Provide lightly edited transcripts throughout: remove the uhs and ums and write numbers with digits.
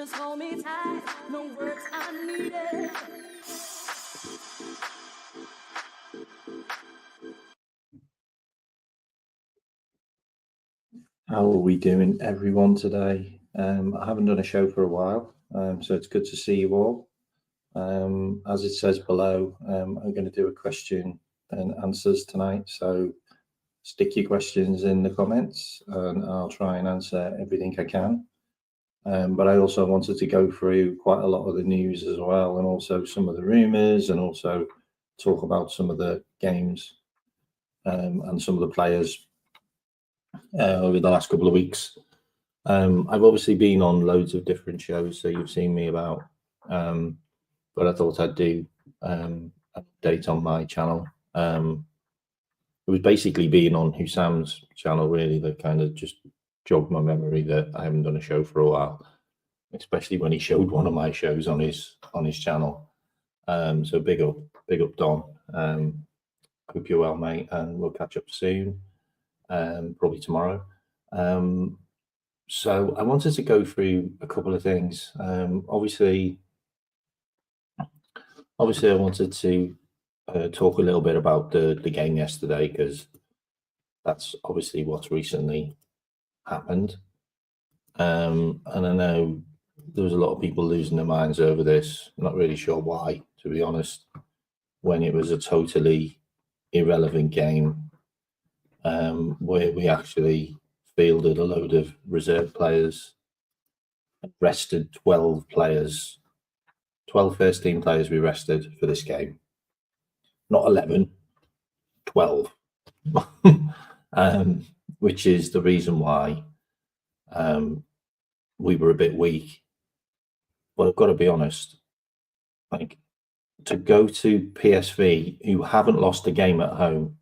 just hold me tight. No words are needed. How are we doing, everyone, today? I haven't done a show for a while, so it's good to see you all. As it says below, I'm going to do a question and answers tonight, so stick your questions in the comments and I'll try and answer everything I can. But I also wanted to go through quite a lot of the news as well, and also some of the rumours, and also talk about some of the games and some of the players over the last couple of weeks. I've obviously been on loads of different shows, so you've seen me about, but I thought I'd do an update on my channel. It was basically being on Husam's channel, really, that kind of just jogged my memory that I haven't done a show for a while, especially when he showed one of my shows on his channel. So big up Don. Hope you're well, mate, and we'll catch up soon, probably tomorrow. So I wanted to go through a couple of things. Obviously, I wanted to talk a little bit about the game yesterday, because that's obviously what's recently happened. And I know there was a lot of people losing their minds over this. I'm not really sure why, to be honest, when it was a totally irrelevant game, where we actually fielded a load of reserve players, rested 12 players, 12 first team players we rested for this game. Not 11, 12. Which is the reason why we were a bit weak. But I've got to be honest, like, to go to PSV, who haven't lost a game at home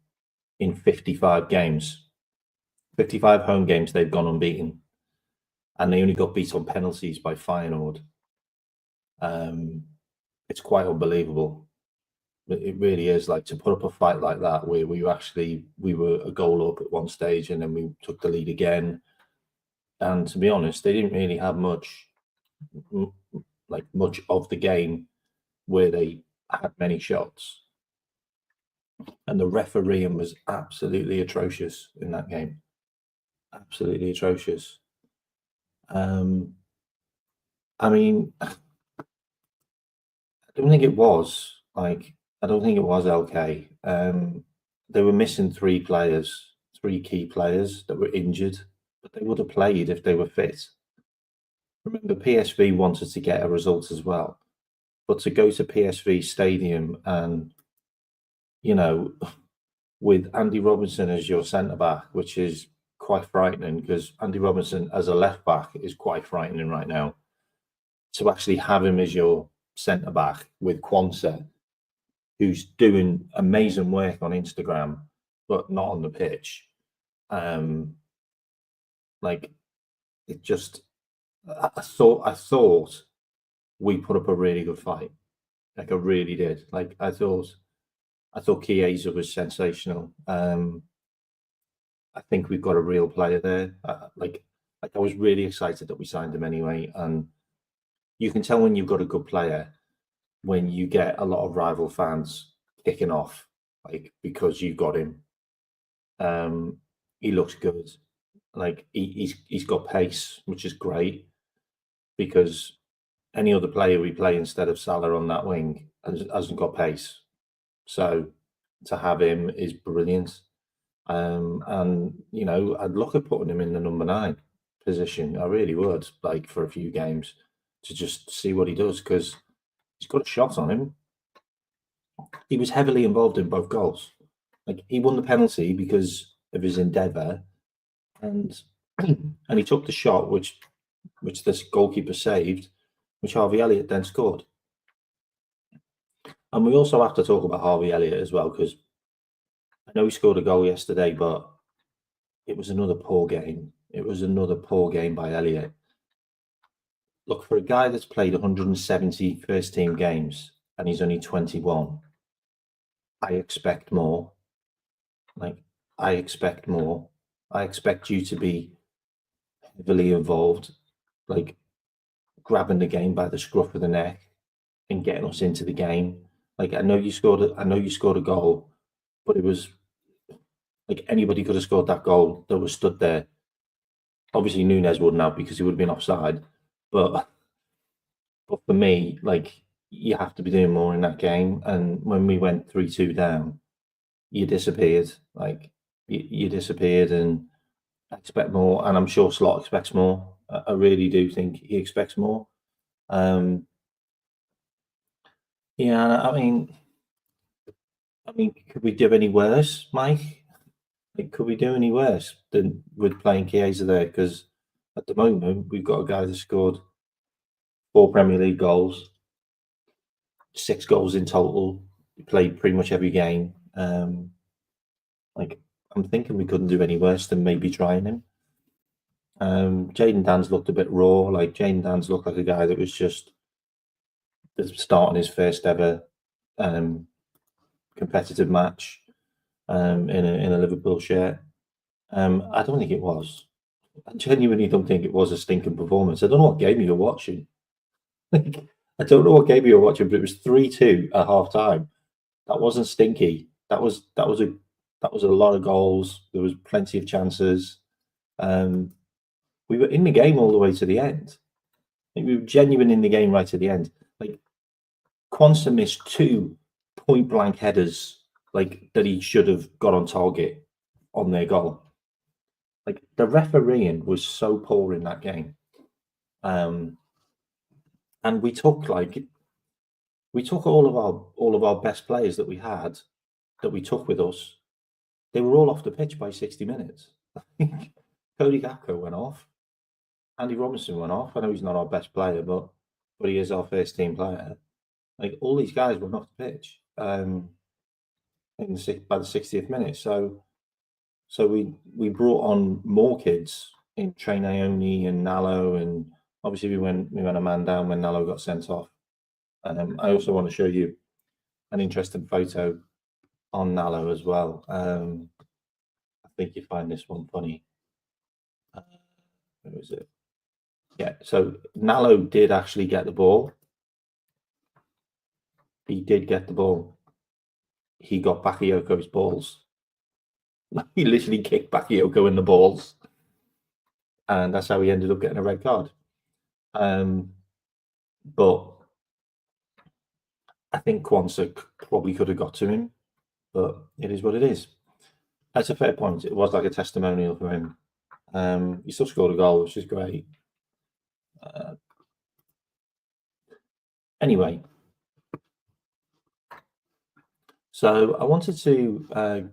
in 55 games, 55 home games they've gone unbeaten, and they only got beat on penalties by Feyenoord. It's quite unbelievable. It really is. Like, to put up a fight like that, where we were a goal up at one stage and then we took the lead again. And to be honest, they didn't really have much of the game where they had many shots. And the refereeing was absolutely atrocious in that game. Absolutely atrocious. I mean, I don't think it was LK. They were missing three key players that were injured, but they would have played if they were fit. Remember, PSV wanted to get a result as well, but to go to PSV Stadium and, with Andy Robertson as your centre-back, which is quite frightening, because Andy Robertson as a left-back is quite frightening right now. To actually have him as your centre-back with Quansah, who's doing amazing work on Instagram, but not on the pitch. I thought we put up a really good fight. Like, I really did. Like, I thought Chiesa was sensational. I think we've got a real player there. I was really excited that we signed him anyway. And you can tell when you've got a good player when you get a lot of rival fans kicking off, like, because you've got him. He looks good. Like, he's got pace, which is great, because any other player we play instead of Salah on that wing hasn't got pace. So to have him is brilliant. And I'd look at putting him in the number 9 position. I really would, like, for a few games, to just see what he does, because he's got a shot on him. He was heavily involved in both goals. Like, he won the penalty because of his endeavour, and he took the shot which this goalkeeper saved, which Harvey Elliott then scored. And we also have to talk about Harvey Elliott as well, because I know he scored a goal yesterday, but it was another poor game. It was another poor game by Elliott. Look, for a guy that's played 170 first team games and he's only 21, I expect more. I expect more. I expect you to be heavily involved. Like, grabbing the game by the scruff of the neck and getting us into the game. Like I know you scored a goal, but it was like anybody could have scored that goal that was stood there. Obviously Nunes wouldn't have because he would have been offside. But for me, like you have to be doing more in that game. And when we went 3-2 down, you disappeared. Like you disappeared, and I expect more. And I'm sure Slot expects more. I really do think he expects more. Yeah, could we do any worse, Mike? Like, could we do any worse than with playing Chiesa there? Because at the moment we've got a guy that scored 4 Premier League goals, 6 goals in total. He played pretty much every game. Like I'm thinking we couldn't do any worse than maybe trying him. Jayden Dan's looked a bit raw. Like Jayden Dan's looked like a guy that was just starting his first ever competitive match in a Liverpool shirt. I don't think it was. I genuinely don't think it was a stinking performance. I don't know what game you were watching. I don't know what game you were watching, but it was 3-2 at half time. That wasn't stinky. That was a lot of goals. There was plenty of chances. We were in the game all the way to the end. Like, we were genuine in the game right to the end. Like Quansah missed 2 point blank headers, like that he should have got on target on their goal. Like the refereeing was so poor in that game. And we took all of our best players that we had, that we took with us. They were all off the pitch by 60 minutes. Cody Gakpo went off. Andy Robinson went off. I know he's not our best player, but he is our first team player. Like all these guys went off the pitch by the 60th minute. So we brought on more kids in Trey Naoni and Nallo, and obviously we went a man down when Nallo got sent off. I also want to show you an interesting photo on Nallo as well. I think you find this one funny. Where was it? Yeah, so Nallo did actually get the ball. He did get the ball. He got Bakayoko's balls. He literally kicked Bakayoko in the balls. And that's how he ended up getting a red card. But I think Quansah probably could have got to him, but it is what it is. That's a fair point. It was like a testimonial for him. He still scored a goal, which is great. Anyway, so I wanted to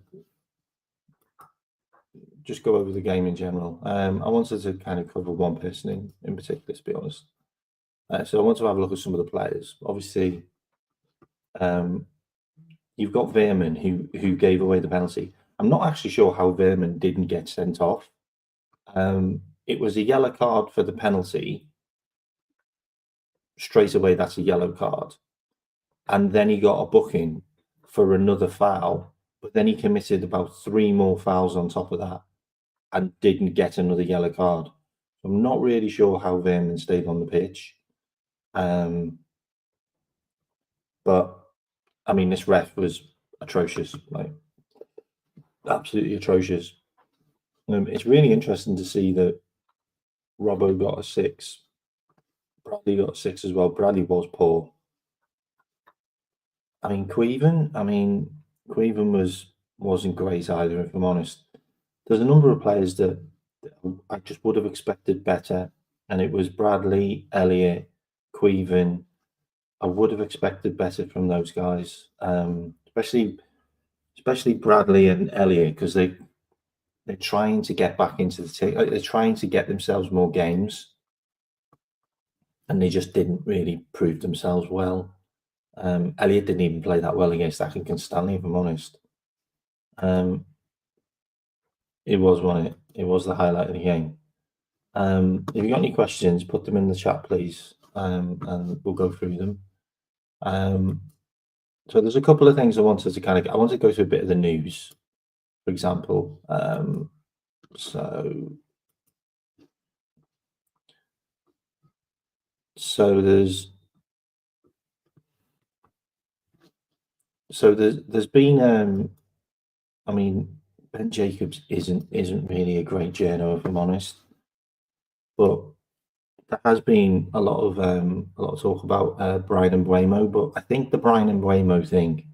just go over the game in general. I wanted to kind of cover one person in particular, to be honest. So I want to have a look at some of the players. Obviously, you've got Veerman who gave away the penalty. I'm not actually sure how Veerman didn't get sent off. It was a yellow card for the penalty. Straight away, that's a yellow card. And then he got a booking for another foul, but then he committed about 3 more fouls on top of that and didn't get another yellow card. I'm not really sure how Veerman stayed on the pitch. But I mean, this ref was atrocious, like absolutely atrocious. It's really interesting to see that Robbo got a 6. Bradley got a 6 as well. Bradley was poor. I mean, Queven wasn't great either, if I'm honest. There's a number of players that I just would have expected better, and it was Bradley, Elliott, Queven. I would have expected better from those guys, especially Bradley and Elliott, because they're trying to get back into the team. They're trying to get themselves more games, and they just didn't really prove themselves well. Elliott didn't even play that well against Accrington Stanley, if I'm honest. It was, wasn't it? It was the highlight of the game. If you got any questions, put them in the chat, please, and we'll go through them. So there's a couple of things I wanted to go through a bit of the news, for example. So So there's been I mean, Ben Jacobs isn't really a great journo, if I'm honest, but there has been a lot of talk about Brian and Buemo. But I think the Brian and Buemo thing,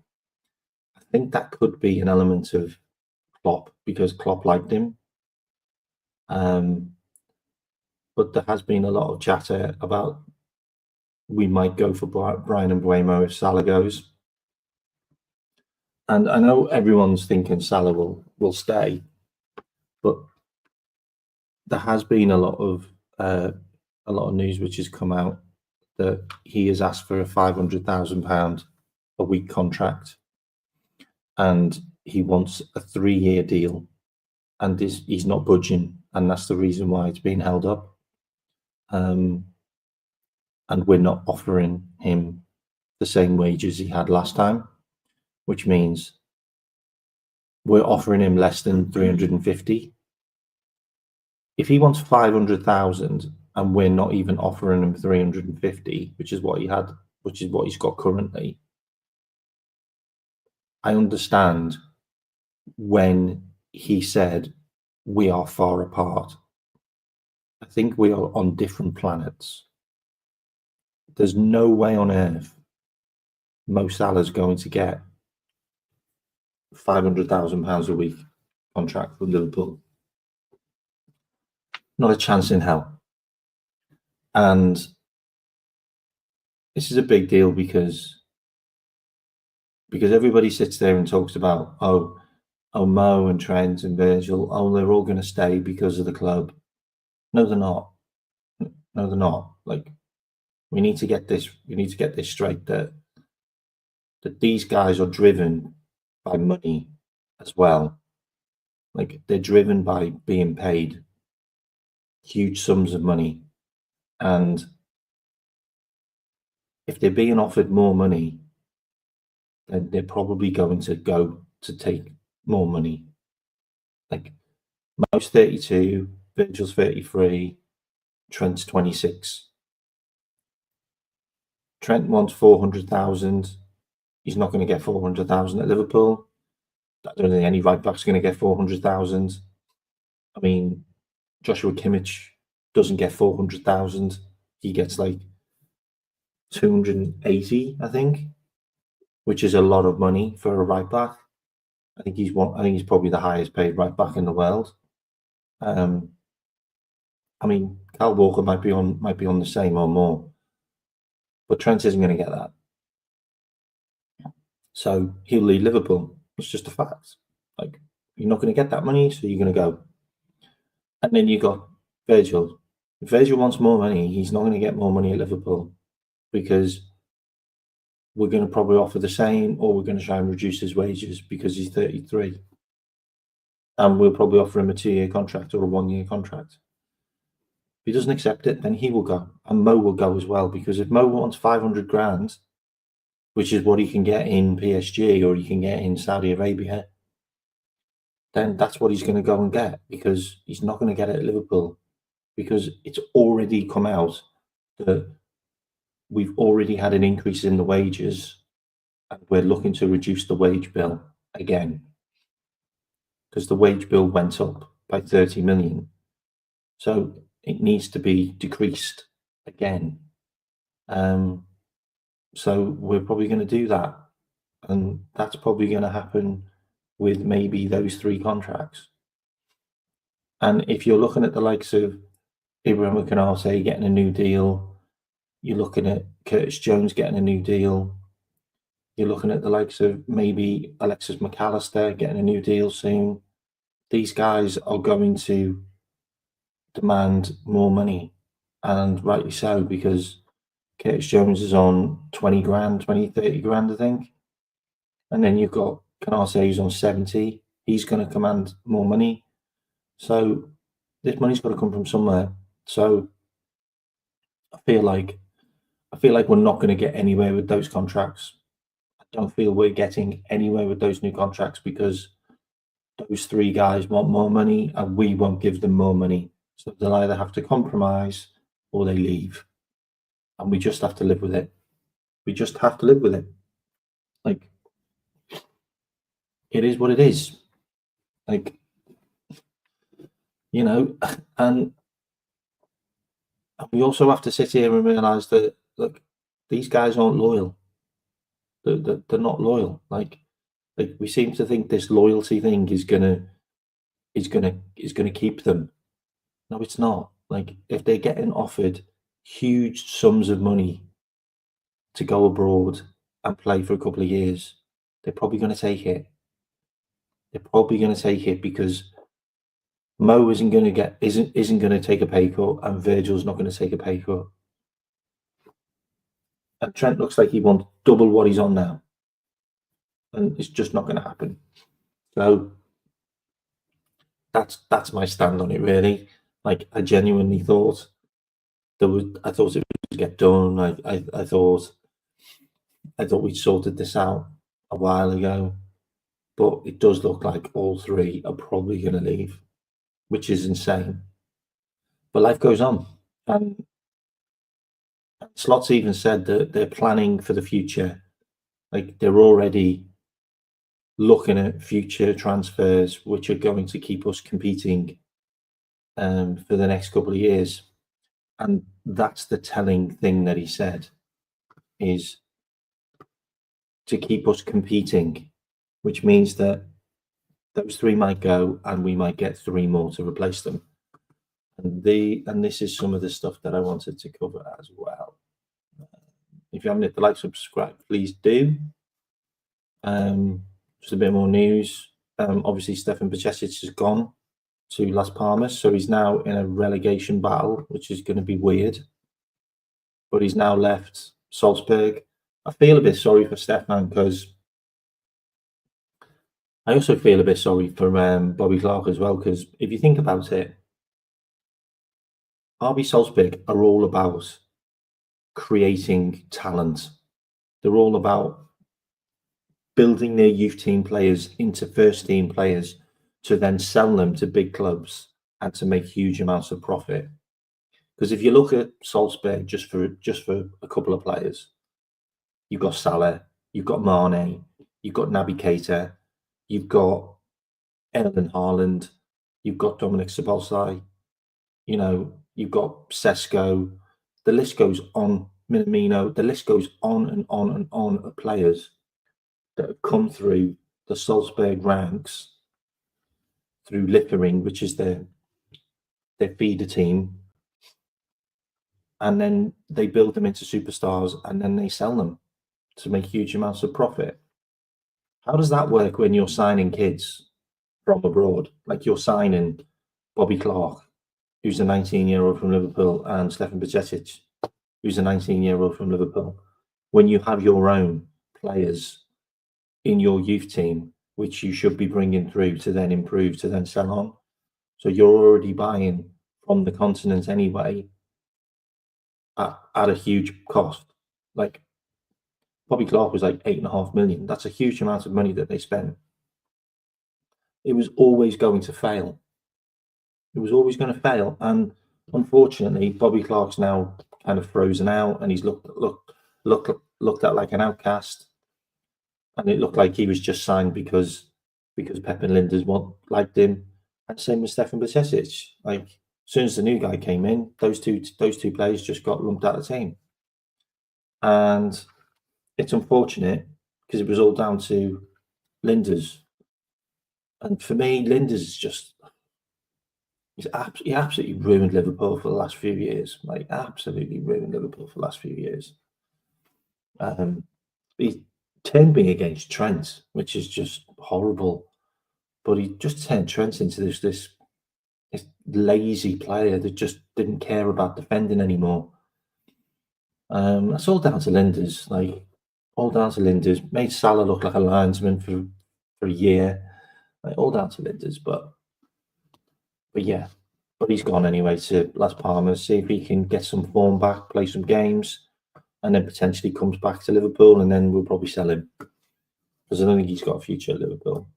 I think that could be an element of Klopp because Klopp liked him. Um, but there has been a lot of chatter about we might go for Brian and Buemo if Salah goes. And I know everyone's thinking Salah will stay, but there has been a lot of news which has come out that he has asked for a £500,000 a week contract, and he wants a 3-year deal, and he's not budging, and that's the reason why it's being held up. And we're not offering him the same wages he had last time, which means we're offering him less than 350. If he wants 500,000 and we're not even offering him 350, which is what he's got currently, I understand when he said we are far apart. I think we are on different planets. There's no way on earth Mo Salah's going to get £500,000 a week contract for Liverpool. Not a chance in hell. And this is a big deal because everybody sits there and talks about Mo and Trent and Virgil, they're all going to stay because of the club. No, they're not. No, they're not. Like, we need to get this straight that these guys are driven by money as well. Like, they're driven by being paid huge sums of money, and if they're being offered more money, then they're probably going to go to take more money. Like, Mo's 32, Virgil's 33, Trent's 26. Trent wants 400,000. He's not going to get 400,000 at Liverpool. I don't think any right back's going to get 400,000. I mean, Joshua Kimmich doesn't get 400,000. He gets like 280, I think, which is a lot of money for a right back. I think he's probably the highest paid right back in the world. I mean, Kyle Walker might be on the same or more, but Trent isn't going to get that. So he'll leave Liverpool. It's just a fact. Like, you're not going to get that money, so you're going to go. And then you got Virgil. If Virgil wants more money, he's not going to get more money at Liverpool because we're going to probably offer the same, or we're going to try and reduce his wages because he's 33. And we'll probably offer him a 2-year contract or a 1-year contract. If he doesn't accept it, then he will go. And Mo will go as well, because if Mo wants 500 grand, which is what he can get in PSG or he can get in Saudi Arabia, then that's what he's going to go and get, because he's not going to get it at Liverpool, because it's already come out that we've already had an increase in the wages and we're looking to reduce the wage bill again, because the wage bill went up by 30 million. So it needs to be decreased again. So we're probably going to do that. And that's probably going to happen with maybe those 3 contracts. And if you're looking at the likes of Ibrahim Konate getting a new deal, you're looking at Curtis Jones getting a new deal, you're looking at the likes of maybe Alexis McAllister getting a new deal soon. These guys are going to demand more money, and rightly so, because Curtis Jones is on 20 grand, 30 grand, I think. And then you've got Konate who's on 70. He's going to command more money. So this money's got to come from somewhere. So I feel like we're not going to get anywhere with those contracts. I don't feel we're getting anywhere with those new contracts because those 3 guys want more money and we won't give them more money. So they'll either have to compromise or they leave. and we just have to live with it. We just have to live with it. Like, it is what it is. Like, you know, and we also have to sit here and realise that, look, these guys aren't loyal. They're not loyal. Like we seem to think this loyalty thing is gonna keep them. No, it's not. Like, if they're getting offered huge sums of money to go abroad and play for a couple of years, they're probably going to take it. They're probably going to take it because Mo isn't going to take a pay cut, and Virgil's not going to take a pay cut. And Trent looks like he wants double what he's on now, and it's just not going to happen. So that's my stand on it, really. Like, I genuinely thought I thought it would get done. I thought we'd sorted this out a while ago, but it does look like all three are probably going to leave, which is insane. But life goes on, and Slot's even said that they're planning for the future. Like, they're already looking at future transfers, which are going to keep us competing for the next couple of years. And that's the telling thing that he said, is to keep us competing, which means that those three might go and we might get three more to replace them. And this is some of the stuff that I wanted to cover as well. If you haven't hit the like, subscribe, please do. Just a bit more news. Obviously, Stefan Bajcetic has gone to Las Palmas, so he's now in a relegation battle, which is going to be weird. But he's now left Salzburg. I feel a bit sorry for Stefan, because I also feel a bit sorry for Bobby Clark as well, because if you think about it, RB Salzburg are all about creating talent. They're all about building their youth team players into first team players to then sell them to big clubs and to make huge amounts of profit. Because if you look at Salzburg, just for a couple of players, you've got Salah, you've got Mane, you've got Naby Keita, you've got Erling Haaland, you've got Dominic Szoboszlai, you've got Sesko. The list goes on, Minamino. The list goes on and on and on of players that have come through the Salzburg ranks, through Liefering, which is their feeder team, and then they build them into superstars, and then they sell them to make huge amounts of profit. How does that work when you're signing kids from abroad? Like, you're signing Bobby Clark, who's a 19-year-old from Liverpool, and Stefan Bajcetic, who's a 19-year-old from Liverpool, when you have your own players in your youth team, which you should be bringing through to then improve, to then sell on. So you're already buying from the continent anyway at a huge cost. Like, Bobby Clark was like 8.5 million. That's a huge amount of money that they spent. It was always going to fail. It was always going to fail. And unfortunately, Bobby Clark's now kind of frozen out, and he's looked at like an outcast. And it looked like he was just signed because Pep and Linders liked him. And same with Stefan Bajcetic. Like, as soon as the new guy came in, those two players just got lumped out of the team. And it's unfortunate, because it was all down to Linders. And for me, Linders is just, he absolutely ruined Liverpool for the last few years. Like, absolutely ruined Liverpool for the last few years. He turned me against Trent, which is just horrible. But he just turned Trent into this lazy player that just didn't care about defending anymore. That's all down to Linders. Like, all down to Linders. Made Salah look like a linesman for a year. Like, all down to Linders. But yeah. But he's gone anyway to Las Palmas. See if he can get some form back, play some games, and then potentially comes back to Liverpool, and then we'll probably sell him, because I don't think he's got a future at Liverpool.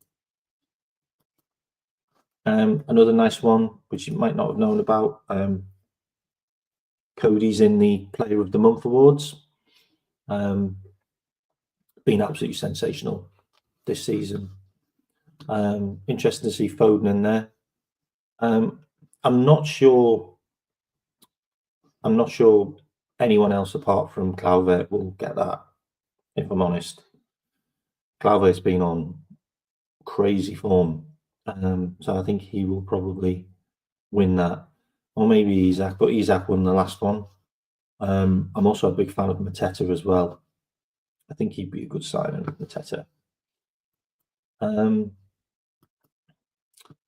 Another nice one, which you might not have known about, Cody's in the Player of the Month awards. Been absolutely sensational this season. Interesting to see Foden in there. I'm not sure anyone else apart from Calvert will get that, if I'm honest. Calvert's been on crazy form, so I think he will probably win that, or maybe Isak, but Isak won the last one. I'm also a big fan of Mateta as well. I think he'd be a good signing, Mateta.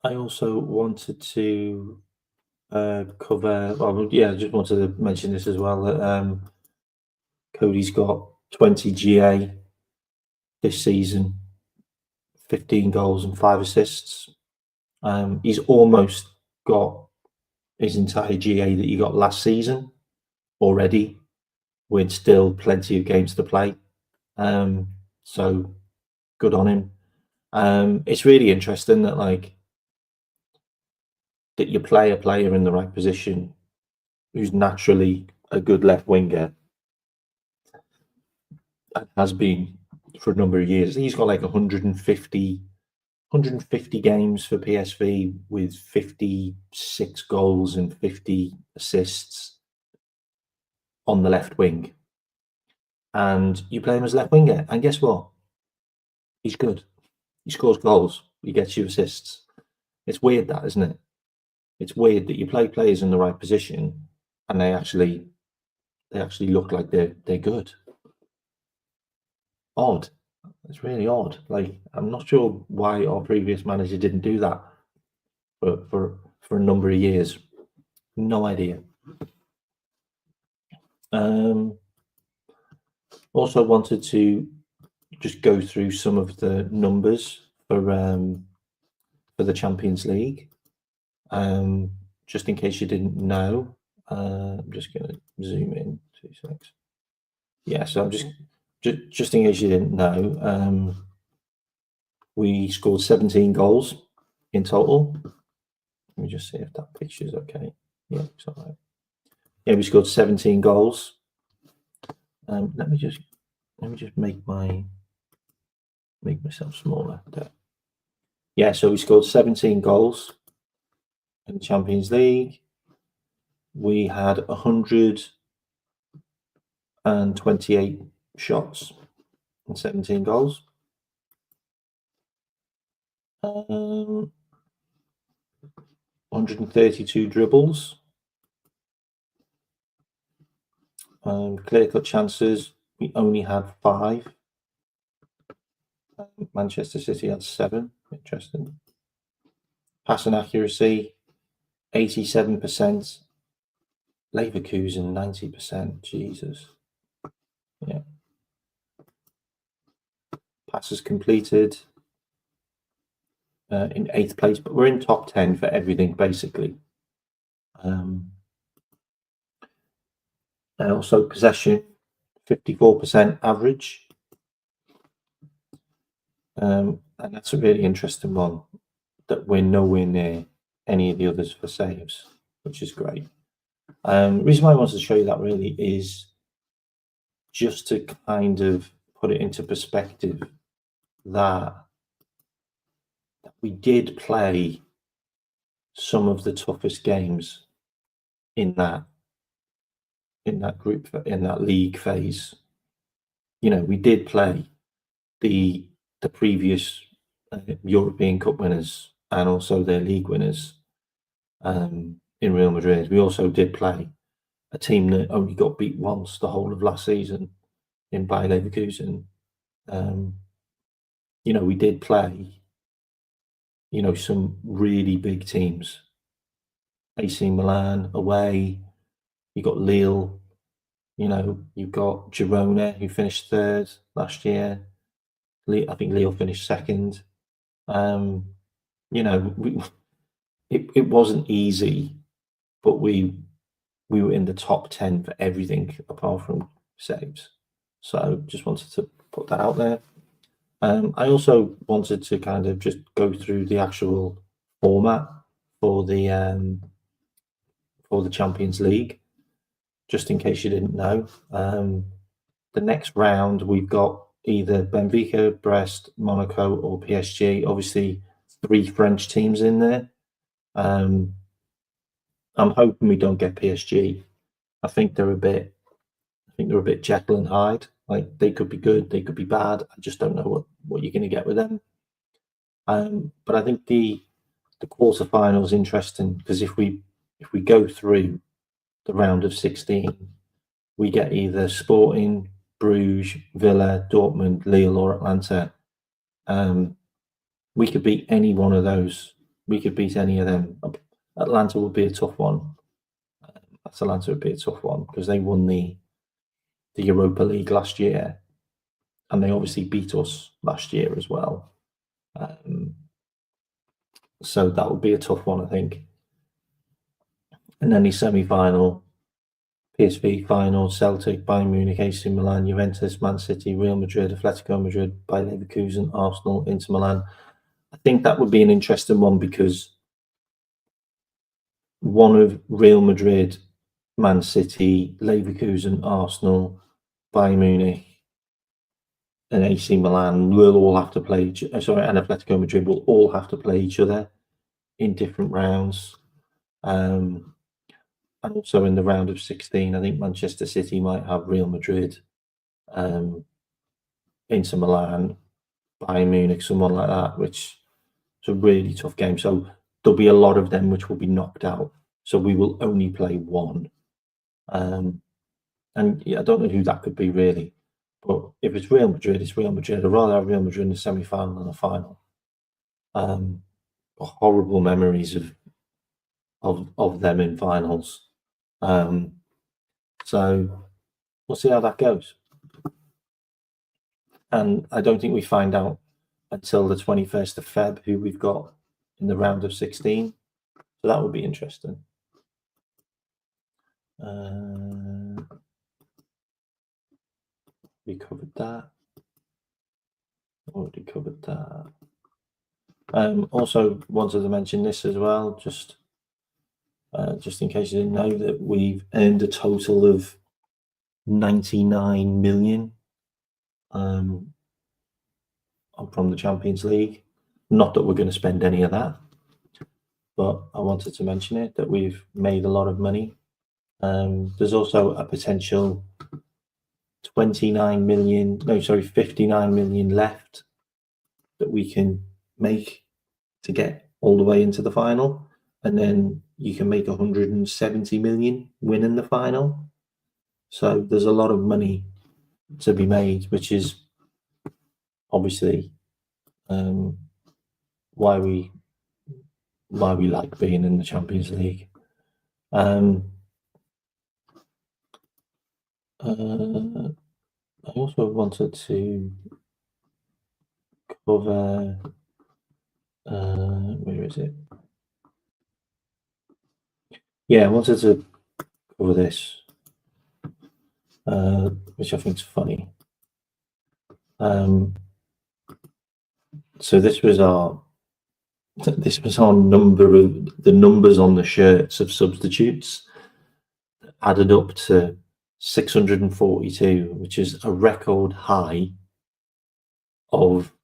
I also wanted to cover. Well, yeah, I just wanted to mention this as well. That Cody's got 20 GA this season, 15 goals and 5 assists. He's almost got his entire GA that he got last season already, with still plenty of games to play. So good on him. It's really interesting that that you play a player in the right position who's naturally a good left winger, and has been for a number of years. He's got like 150 games for PSV with 56 goals and 50 assists on the left wing. And you play him as left winger, and guess what? He's good. He scores goals. He gets you assists. It's weird, that, isn't it? It's weird that you play players in the right position and they actually look like they're good. Odd. It's really odd. Like, I'm not sure why our previous manager didn't do that for a number of years. No idea. Also wanted to just go through some of the numbers for the Champions League. Just in case you didn't know, I'm just going to zoom in 2 seconds. Yeah, so I'm just in case you didn't know, we scored 17 goals in total. Let me just see if that picture is okay. Yeah, it's all right. Yeah, we scored 17 goals. Let me just make myself smaller there. Yeah, so we scored 17 goals in the Champions League. We had 128 shots and 17 goals. 132 dribbles. Clear-cut chances, we only had 5. Manchester City had 7. Interesting. Passing accuracy, 87%. Leverkusen, 90%. Jesus. Yeah. Passes completed, in 8th place, but we're in top 10 for everything, basically. And also possession, 54% average. And that's a really interesting one, that we're nowhere near any of the others for saves, which is great. The reason why I wanted to show you that really is just to kind of put it into perspective that we did play some of the toughest games in that group, in that league phase. You know, we did play the previous European Cup winners and also their league winners in Real Madrid. We also did play a team that only got beat once the whole of last season in Bayer Leverkusen. You know, we did play, you know, some really big teams. AC Milan away, you got Lille, you know, you've got Girona, who finished 3rd last year. I think Lille finished 2nd. You know, it wasn't easy, but we were in the top 10 for everything apart from saves. So just wanted to put that out there. I also wanted to kind of just go through the actual format for the Champions League, just in case you didn't know, the next round we've got either Benfica, Brest, Monaco, or PSG. Obviously, 3 French teams in there. I'm hoping we don't get PSG. I think they're a bit Jekyll and Hyde. Like, they could be good, they could be bad. I just don't know what you're going to get with them. But I think the quarterfinal is interesting, because if we go through the round of 16, we get either Sporting, Bruges, Villa, Dortmund, Lille, or Atlanta. We could beat any one of those. We could beat any of them. Atlanta would be a tough one. Atlanta would be a tough one, because they won the Europa League last year, and they obviously beat us last year as well. So that would be a tough one, I think. And then the semi-final, PSV final, Celtic, Bayern Munich, AC Milan, Juventus, Man City, Real Madrid, Atletico Madrid, Bayer Leverkusen, Arsenal, Inter Milan. I think that would be an interesting one, because one of Real Madrid, Man City, Leverkusen, Arsenal, Bayern Munich, and AC Milan will all have to play and Atletico Madrid will all have to play each other in different rounds. And also in the round of 16, I think Manchester City might have Real Madrid, Inter Milan, Bayern Munich, someone like that, which is a really tough game. So there'll be a lot of them which will be knocked out. So we will only play one. And yeah, I don't know who that could be really. But if it's Real Madrid, it's Real Madrid. I'd rather have Real Madrid in the semi-final than a final. Horrible memories of them in finals. So we'll see how that goes. And I don't think we find out until the 21st of Feb who we've got in the round of 16. So that would be interesting. We covered that. Already covered that. Also wanted to mention this as well, just in case you didn't know, that we've earned a total of 99 million from the Champions League. Not that we're going to spend any of that, but I wanted to mention it, that we've made a lot of money. There's also a potential 59 million left that we can make to get all the way into the final, and then you can make 170 million winning the final. So there's a lot of money to be made, which is obviously why we like being in the Champions League. I also wanted to cover, where is it? Yeah, I wanted to cover this, which I think is funny. So this was our number of the numbers on the shirts of substitutes, added up to 642, which is a record high of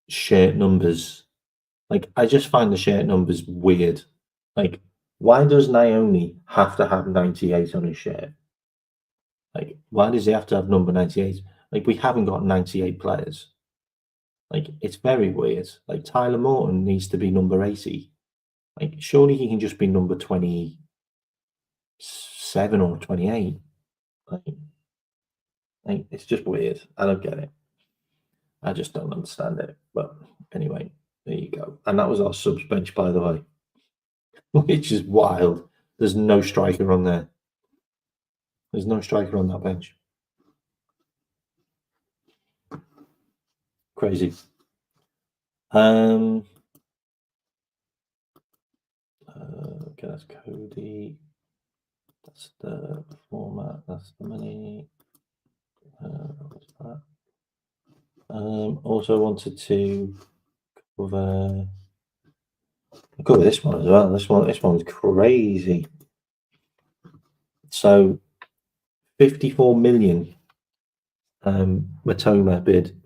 shirt numbers. Like, I just find the shirt numbers weird. Like, why does Naomi have to have 98 on his shirt? Like, why does he have to have number 98? Like, we haven't got 98 players. Like, it's very weird. Like, Tyler Morton needs to be number 80. Like, surely he can just be number 27 or 28. Like, it's just weird. I don't get it. I just don't understand it. But anyway, there you go. And that was our subs bench, by the way, which is wild. There's no striker on there. There's no striker on that bench. Crazy. Okay, that's Cody. That's the format. That's the money. What's that? Also wanted to cover this one as well. This one's crazy. So 54 million Matoma bid.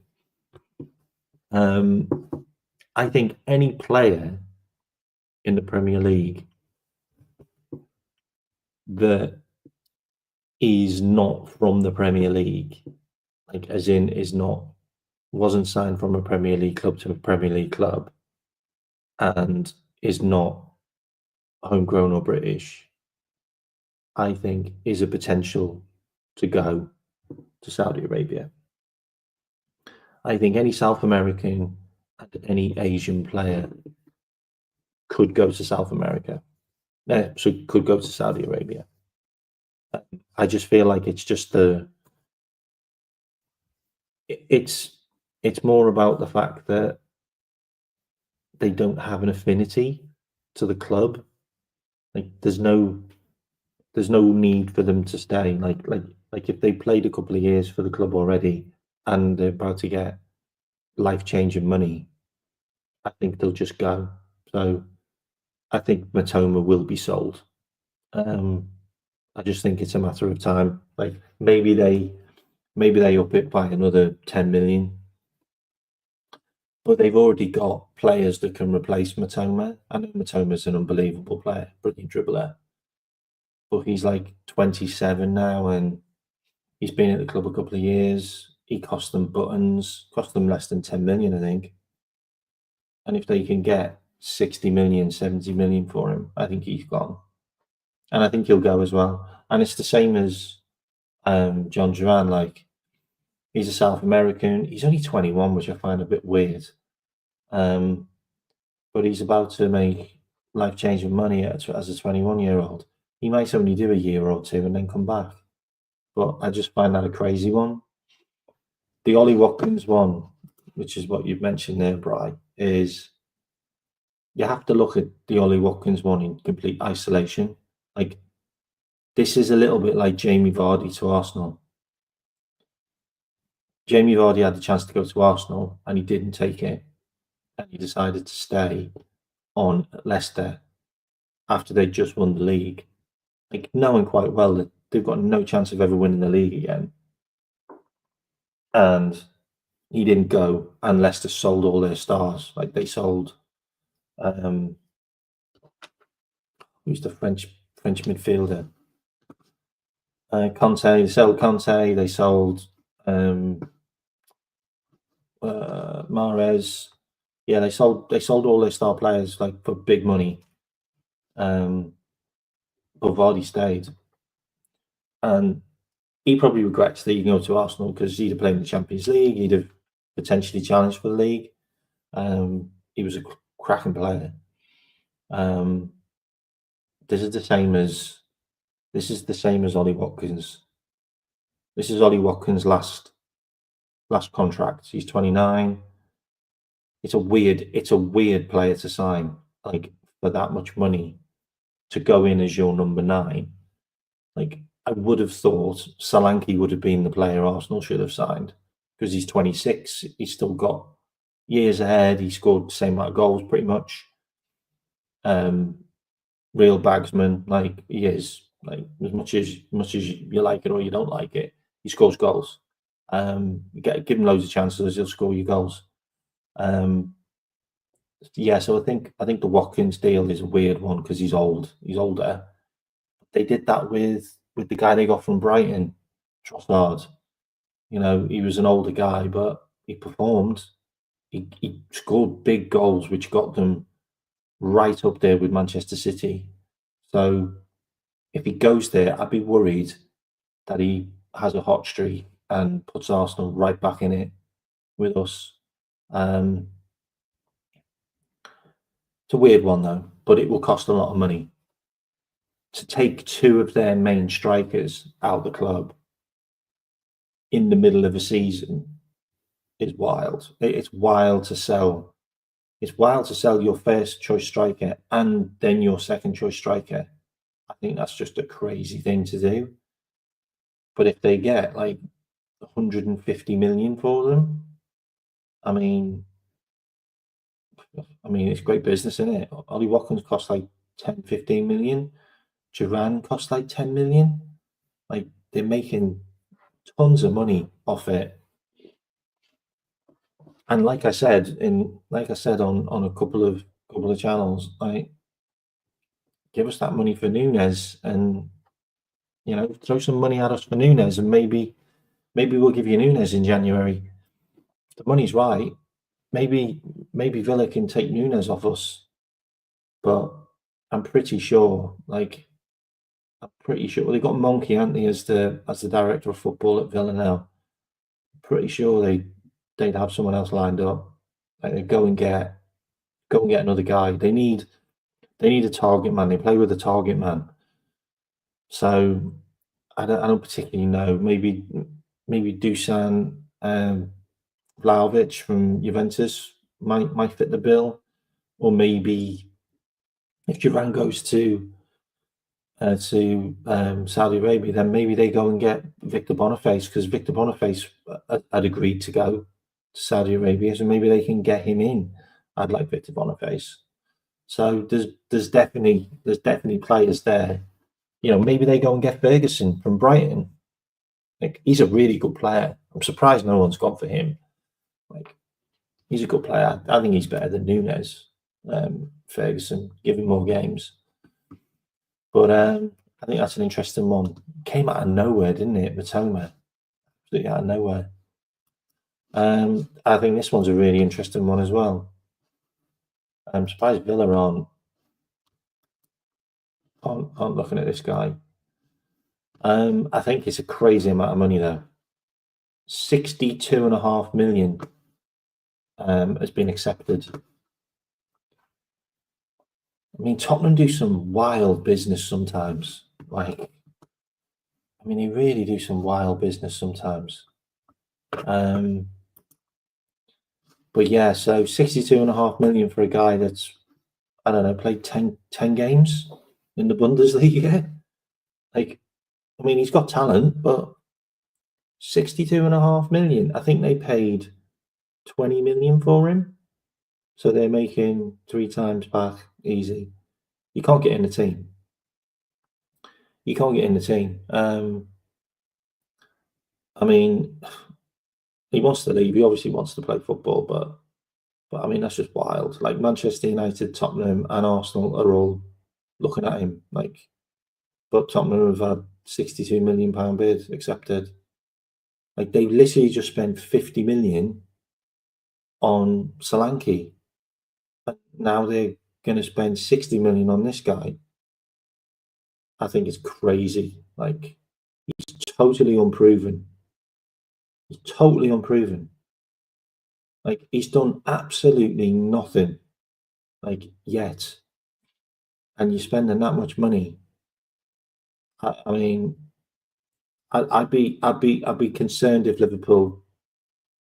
I think any player in the Premier League that is not from the Premier League, like as in wasn't signed from a Premier League club to a Premier League club and is not homegrown or British, I think is a potential to go to Saudi Arabia. I think any South American and any Asian player could go to South America. So could go to Saudi Arabia. I just feel like it's just it's more about the fact that they don't have an affinity to the club. Like there's no need for them to stay. Like if they played a couple of years for the club already and they're about to get life-changing money, I think they'll just go. So I think Matoma will be sold. I just think it's a matter of time. Like maybe they up it by another 10 million. But they've already got players that can replace Matoma. I know Matoma's an unbelievable player, brilliant dribbler. But he's like 27 now and he's been at the club a couple of years. He cost them less than 10 million, I think. And if they can get 60 million, 70 million for him, I think he's gone. And I think he'll go as well. And it's the same as John Duran. Like, he's a South American. He's only 21, which I find a bit weird. But he's about to make life-changing money as a 21-year-old. He might only do a year or two and then come back. But I just find that a crazy one. The Ollie Watkins one, which is what you've mentioned there, Bri, is you have to look at the Ollie Watkins one in complete isolation. Like, this is a little bit like Jamie Vardy to Arsenal. Jamie Vardy had the chance to go to Arsenal and he didn't take it. And he decided to stay on at Leicester after they'd just won the league. Like, knowing quite well that they've got no chance of ever winning the league again. And he didn't go, and Leicester sold all their stars. Like, they sold who's the French midfielder? Conte. They sold Conte. They sold Mahrez. Yeah, they sold all their star players like for big money. But Vardy stayed, and he probably regrets that he can go to Arsenal because he'd have played in the Champions League. He'd have potentially challenged for the league. He was a cracking player. This is the same as Ollie Watkins. This is Ollie Watkins' last contract. He's 29. It's a weird player to sign, like, for that much money to go in as your number 9. Like, I would have thought Solanke would have been the player Arsenal should have signed because he's 26. He's still got years ahead. He scored the same amount of goals pretty much. Real bagsman, like he is. Like, as much as you like it or you don't like it, he scores goals. Give him loads of chances, he'll score you goals. Yeah, so I think the Watkins deal is a weird one because he's older. They did that with the guy they got from Brighton, Trossard. You know, he was an older guy, but he performed. He scored big goals, which got them right up there with Manchester City. So if he goes there, I'd be worried that he has a hot streak and puts Arsenal right back in it with us. It's a weird one though, but it will cost a lot of money. To take 2 of their main strikers out of the club in the middle of a season is wild. It's wild to sell. It's wild to sell your first choice striker and then your second choice striker. I think that's just a crazy thing to do. But if they get like 150 million for them, I mean, it's great business, isn't it? Ollie Watkins cost like 10, 15 million. Duran cost like 10 million. Like they're making tons of money off it. And like I said on a couple of channels, like give us that money for Nunes, and throw some money at us for Nunes, and maybe we'll give you Nunes in January. If the money's right, maybe Villa can take Nunes off us. But I'm pretty sure, well, they've got Monkey, haven't they, as the director of football at Villa now. Pretty sure they'd have someone else lined up. Like they go and get another guy. They need a target man. They play with a target man. So I don't particularly know. Maybe Dusan Vlahovic from Juventus might fit the bill, or maybe if Duran goes to Saudi Arabia, then maybe they go and get Victor Boniface, because Victor Boniface had agreed to go to Saudi Arabia, so maybe they can get him in. I'd like Victor Boniface. So there's definitely players there. Maybe they go and get Ferguson from Brighton. Like, he's a really good player. I'm surprised no one's gone for him. Like, he's a good player. I think he's better than Nunes. Ferguson, give him more games. But I think that's an interesting one. Came out of nowhere, didn't it, Matoma? Absolutely out of nowhere. I think this one's a really interesting one as well. I'm surprised Villa aren't looking at this guy. I think it's a crazy amount of money though. 62.5 million has been accepted. I mean, Tottenham do some wild business sometimes. They really do some wild business sometimes. But yeah, so 62.5 million for a guy that's, I don't know, played 10 games in the Bundesliga. He's got talent, but 62.5 million. I think they paid 20 million for him. So they're making 3 times back easy. You can't get in the team. He wants to leave. He obviously wants to play football, but that's just wild. Like Manchester United, Tottenham, and Arsenal are all looking at him. But Tottenham have had £62 million bid accepted. They've literally just spent 50 million on Solanke. Now they're going to spend 60 million on this guy. I think it's crazy. He's totally unproven. He's done absolutely nothing, yet. And you're spending that much money. I'd be concerned if Liverpool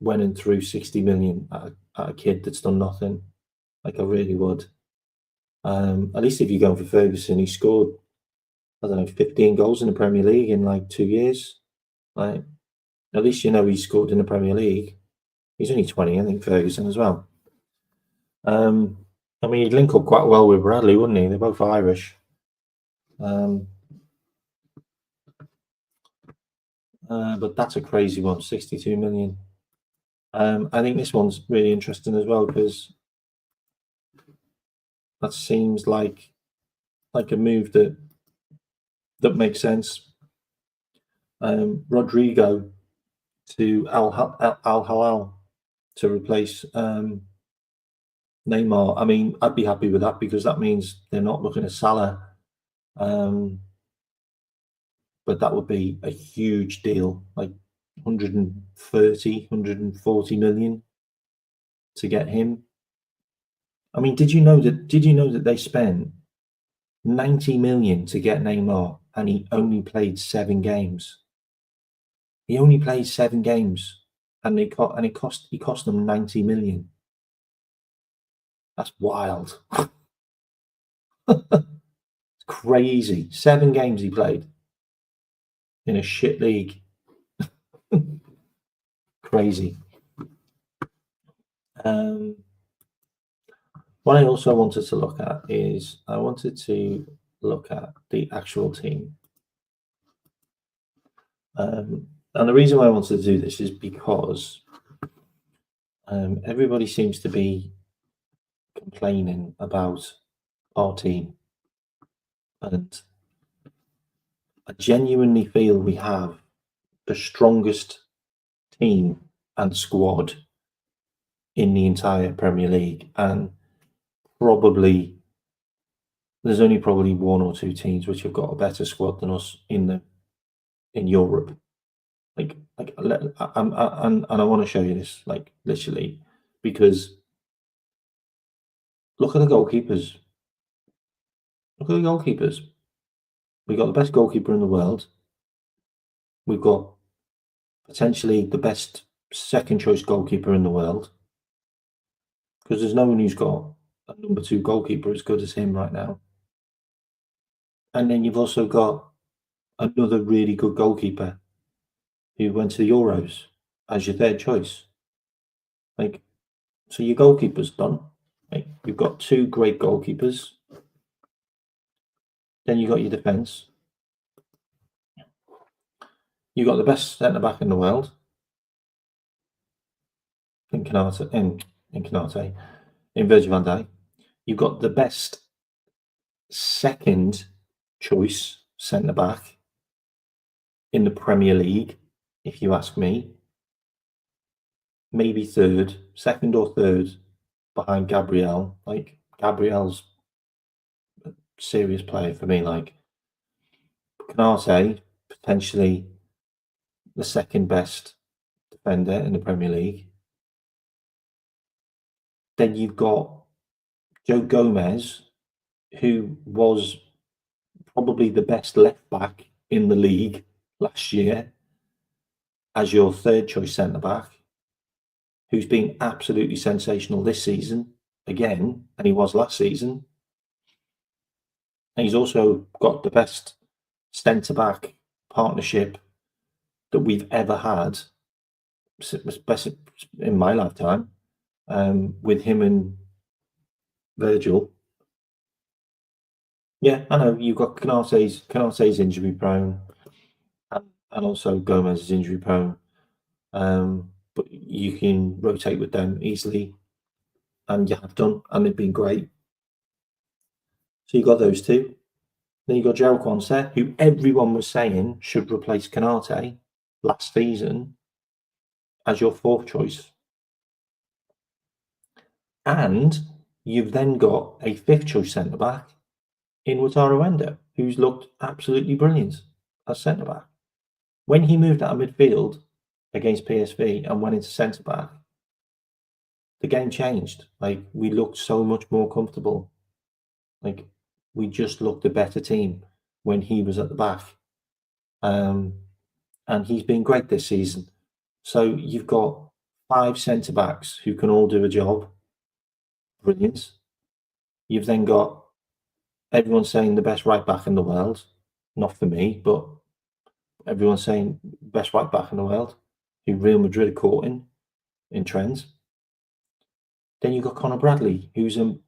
went and threw 60 million at a kid that's done nothing. I really would. At least if you're going for Ferguson, he scored, I don't know, 15 goals in the Premier League in 2 years. At least he scored in the Premier League. He's only 20, I think, Ferguson as well. He'd link up quite well with Bradley, wouldn't he? They're both Irish. But that's a crazy one, 62 million. I think this one's really interesting as well, because that seems like a move that makes sense. Rodrigo to Al Hilal to replace Neymar. I'd be happy with that, because that means they're not looking at Salah. But that would be a huge deal, 140 million to get him. Did you know that they spent 90 million to get Neymar, and he only played 7 games? He only played 7 games, and he cost them 90 million. That's wild. It's crazy. 7 games he played in a shit league. Crazy. What I also wanted to look at is the actual team. And the reason why I wanted to do this is because everybody seems to be complaining about our team, and I genuinely feel we have the strongest team and squad in the entire Premier League, and probably there's only probably one or two teams which have got a better squad than us in Europe. And I want to show you this, like literally, because look at the goalkeepers. Look at the goalkeepers. We've got the best goalkeeper in the world. We've got potentially the best second choice goalkeeper in the world, because there's no one who's got a number two goalkeeper as good as him right now. And then you've also got another really good goalkeeper who went to the Euros as your third choice. Like, so your goalkeeper's done. Like, you've got two great goalkeepers. Then you got your defence. You got the best centre back in the world in Canate, in Virgil van Dijk. You've got the best second choice centre back in the Premier League, if you ask me. Maybe second or third behind Gabriel. Like, Gabriel's a serious player for me. Like, Canate, potentially the second best defender in the Premier League. Then you've got Joe Gomez, who was probably the best left back in the league last year, as your third choice centre back, who's been absolutely sensational this season again, and he was last season. And he's also got the best centre back partnership that we've ever had, especially in my lifetime, with him and Virgil. Yeah, I know you've got Canate's injury prone, and also Gomez is injury prone. But you can rotate with them easily, and you have done, and they've been great. So you got those two. Then you got Gerald Quansah, who everyone was saying should replace Canate last season as your fourth choice. And you've then got a fifth choice centre back in Wataru Endo, who's looked absolutely brilliant as centre back. When he moved out of midfield against PSV and went into centre back, the game changed. Like, we looked so much more comfortable. Like, we just looked a better team when he was at the back. And he's been great this season. So you've got 5 centre backs who can all do a job. Brilliant. You've then got everyone saying the best right back in the world. Not for me, but everyone's saying best right back in the world, who Real Madrid are caught in trends. Then you've got Conor Bradley, who's an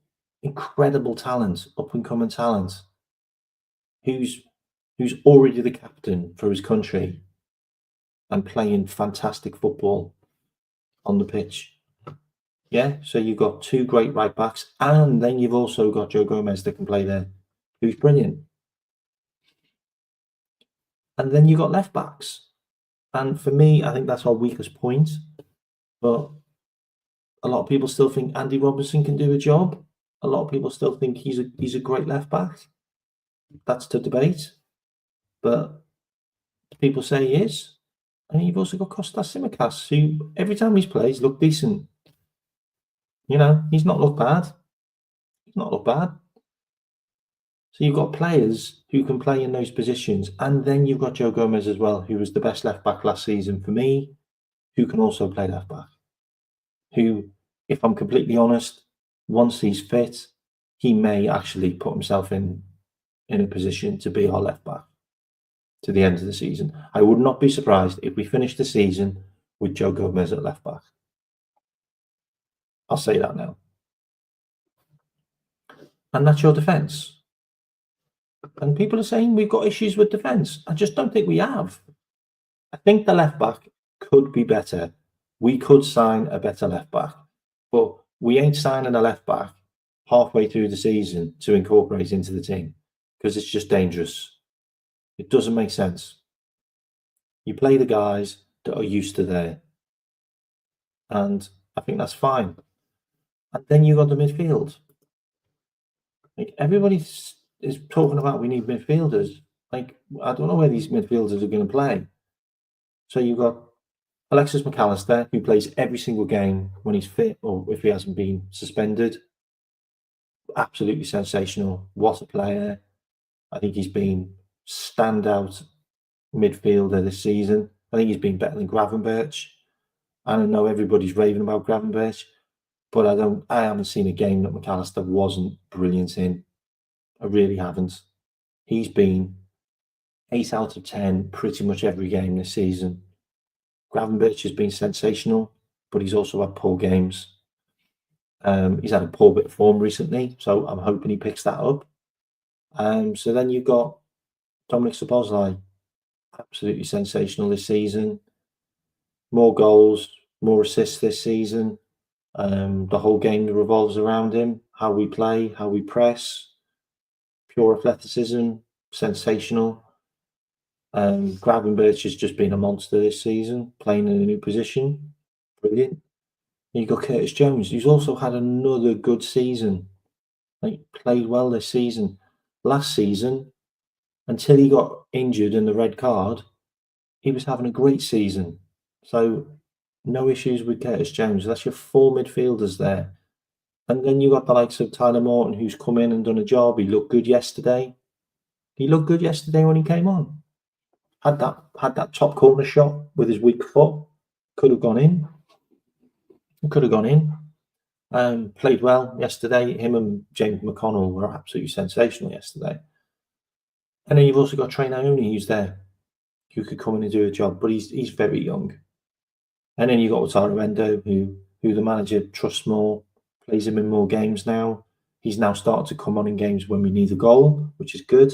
incredible talent, up and coming talent, who's already the captain for his country and playing fantastic football on the pitch. Yeah, so you've got 2 great right backs, and then you've also got Joe Gomez that can play there, who's brilliant. And then you've got left backs. And for me, I think that's our weakest point. But a lot of people still think Andy Robertson can do a job. A lot of people still think he's a great left back. That's to debate. But people say he is. And you've also got Kostas Tsimikas, who every time he's played, he's looked decent. You know, he's not looked bad. He's not looked bad. So you've got players who can play in those positions. And then you've got Joe Gomez as well, who was the best left back last season for me, who can also play left back. Who, if I'm completely honest, once he's fit, he may actually put himself in a position to be our left back to the end of the season. I would not be surprised if we finish the season with Joe Gomez at left back. I'll say that now. And that's your defence. And people are saying we've got issues with defence. I just don't think we have. I think the left back could be better. We could sign a better left back, but we ain't signing a left back halfway through the season to incorporate into the team because it's just dangerous. It doesn't make sense. You play the guys that are used to there, and I think that's fine. And then you got the midfield. Like everybody is talking about we need midfielders. Like I don't know where these midfielders are going to play. So you've got Alexis McAllister, who plays every single game when he's fit or if he hasn't been suspended. Absolutely sensational. What a player. I think he's been standout midfielder this season. I think he's been better than Gravenberch. I don't know everybody's raving about Gravenberch, but I haven't seen a game that McAllister wasn't brilliant in. I really haven't. He's been 8 out of 10 pretty much every game this season. Gravenberch has been sensational, but he's also had poor games. He's had a poor bit of form recently, so I'm hoping he picks that up. So then you've got Dominic Szoboszlai, absolutely sensational this season. More goals, more assists this season. The whole game revolves around him, how we play, how we press, pure athleticism, sensational. Gravenberch has just been a monster this season, playing in a new position. Brilliant. And you've got Curtis Jones, who's also had another good season. Like played well this season. Last season, until he got injured in the red card, he was having a great season. So no issues with Curtis Jones. That's your 4 midfielders there. And then you got the likes of Tyler Morton, who's come in and done a job. He looked good yesterday. He looked good yesterday when he came on. Had that top corner shot with his weak foot. Could have gone in. Could have gone in. Played well yesterday. Him and James McConnell were absolutely sensational yesterday. And then you've also got Trey Naomi, who's there, who could come in and do a job, but he's very young. And then you've got Wataru Endo, who the manager trusts more, plays him in more games now. He's now started to come on in games when we need a goal, which is good.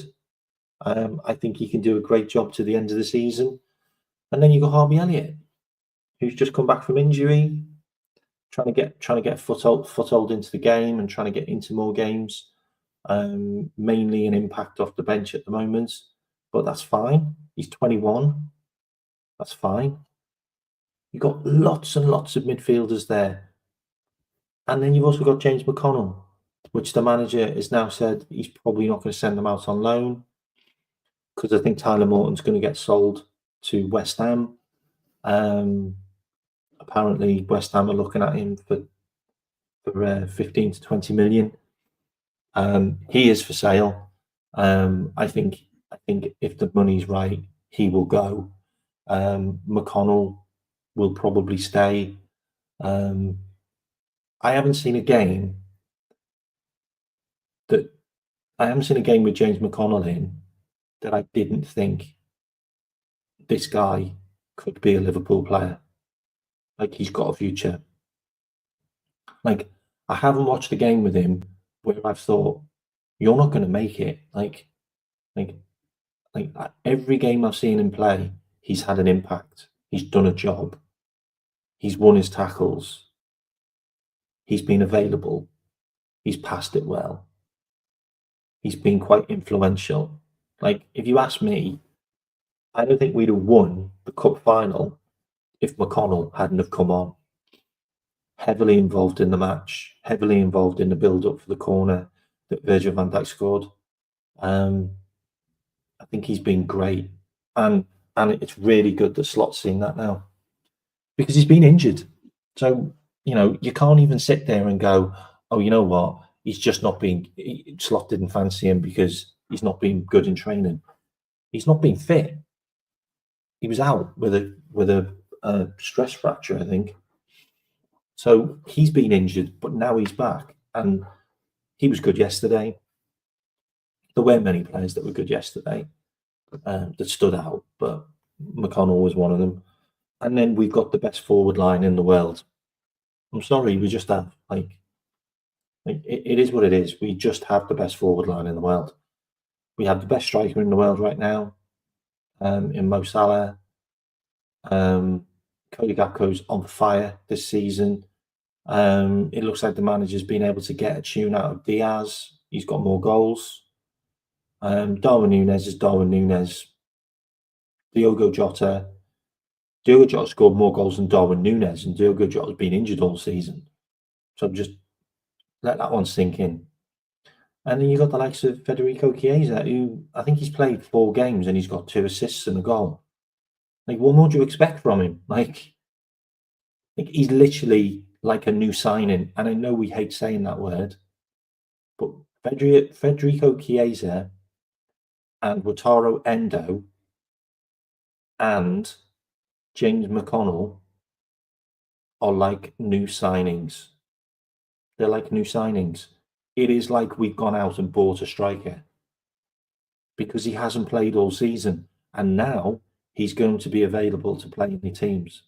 I think he can do a great job to the end of the season. And then you've got Harvey Elliott, who's just come back from injury, trying to get a foothold into the game and trying to get into more games. Mainly an impact off the bench at the moment, but that's fine. He's 21. That's fine. You've got lots and lots of midfielders there. And then you've also got James McConnell, which the manager has now said he's probably not going to send them out on loan because I think Tyler Morton's going to get sold to West Ham. Apparently, West Ham are looking at him for 15 to 20 million. He is for sale. I think if the money's right, he will go. McConnell will probably stay. I haven't seen a game with James McConnell in that I didn't think this guy could be a Liverpool player. Like he's got a future. Like I haven't watched a game with him where I've thought you're not going to make it. Like every game I've seen him play, he's had an impact. He's done a job. He's won his tackles. He's been available. He's passed it well. He's been quite influential. Like, if you ask me, I don't think we'd have won the cup final if McConnell hadn't have come on. Heavily involved in the match, heavily involved in the build-up for the corner that Virgil van Dijk scored. I think he's been great. And it's really good that Slot's seen that now. Because he's been injured. So, you can't even sit there and go, oh, you know what? He's just not been... Slot didn't fancy him because he's not been good in training. He's not been fit. He was out with a stress fracture, I think. So he's been injured, but now he's back. And he was good yesterday. There weren't many players that were good yesterday that stood out, but McConnell was one of them. And then we've got the best forward line in the world. I'm sorry, we just have. It is what it is. We just have the best forward line in the world. We have the best striker in the world right now, in Mo Salah. Cody Gakpo's on fire this season. It looks like the manager's been able to get a tune out of Diaz. He's got more goals. Darwin Núñez is Darwin Núñez. Diogo Jota scored more goals than Darwin Núñez, and Diogo Jota's been injured all season. So just let that one sink in. And then you've got the likes of Federico Chiesa, who I think he's played 4 games and he's got 2 assists and a goal. Like, what more do you expect from him? Like he's literally like a new signing. And I know we hate saying that word, but Federico Chiesa and Wataru Endo and James McConnell are like new signings. They're like new signings. It is like we've gone out and bought a striker because he hasn't played all season, and now he's going to be available to play in the teams.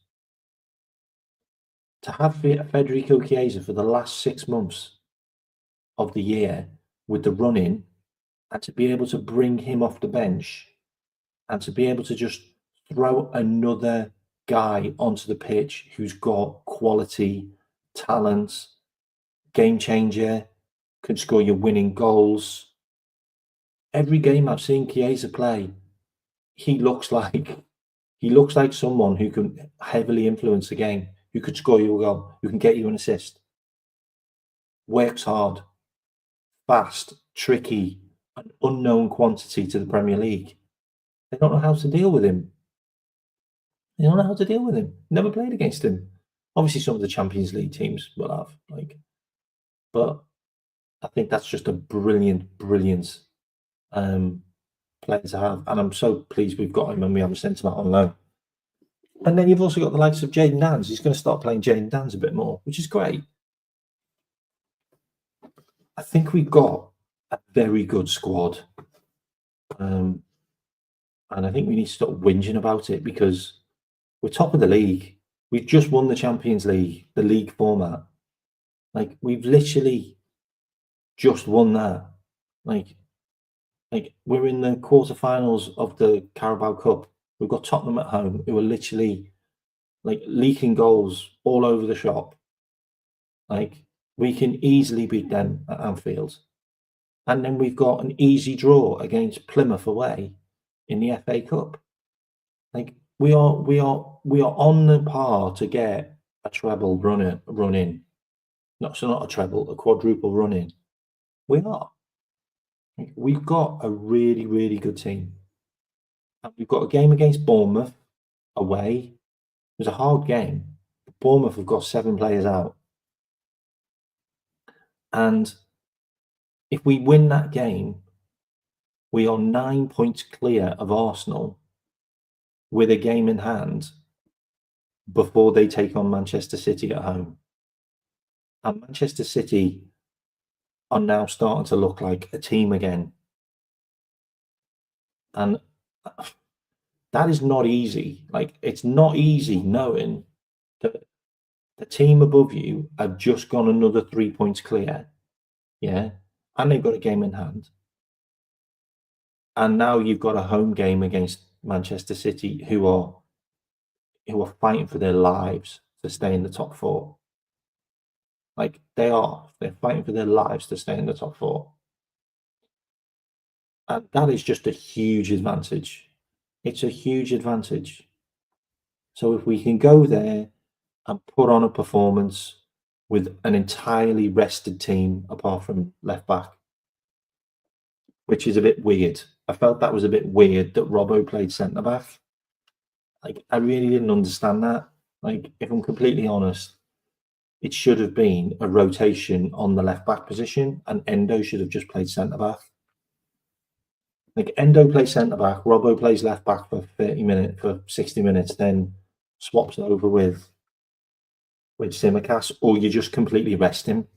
To have Federico Chiesa for the last 6 months of the year with the run-in, and to be able to bring him off the bench and to be able to just throw another guy onto the pitch who's got quality, talent, game changer, can score your winning goals. Every game I've seen Chiesa play, he looks like someone who can heavily influence the game, who could score you a goal, who can get you an assist. Works hard, fast, tricky, an unknown quantity to the Premier League. They don't know how to deal with him. Never played against him. Obviously, some of the Champions League teams will have, but I think that's just a brilliant player to have, and I'm so pleased we've got him and we haven't sent him out on loan. And then you've also got the likes of Jayden Danns. He's going to start playing Jayden Danns a bit more, which is great. I think we've got a very good squad, and I think we need to stop whinging about it because we're top of the league. We've just won the Champions League, the league format. Like, we've literally just won that. Like we're in the quarterfinals of the Carabao Cup. We've got Tottenham at home, who are literally like leaking goals all over the shop. Like, we can easily beat them at Anfield. And then we've got an easy draw against Plymouth away in the FA Cup. Like, we are on the par to get a treble run in. Not a treble, a quadruple run in. We are. Like, we've got a really, really good team. And we've got a game against Bournemouth away. It was a hard game. Bournemouth have got 7 players out. And if we win that game, we are 9 points clear of Arsenal with a game in hand before they take on Manchester City at home. And Manchester City are now starting to look like a team again. And that is not easy. Like, it's not easy knowing that the team above you have just gone another 3 points clear. Yeah. And they've got a game in hand. And now you've got a home game against Manchester City, who are fighting for their lives to stay in the top 4. Like, they're fighting for their lives to stay in the top 4. And that is just a huge advantage. It's a huge advantage. So if we can go there and put on a performance with an entirely rested team, apart from left back, which is a bit weird. I felt that was a bit weird that Robbo played centre back. Like, I really didn't understand that. Like, if I'm completely honest, it should have been a rotation on the left back position, and Endo should have just played centre back. Like, Endo plays centre back, Robbo plays left back for 60 minutes, then swaps over with Simicast, or you just completely rest him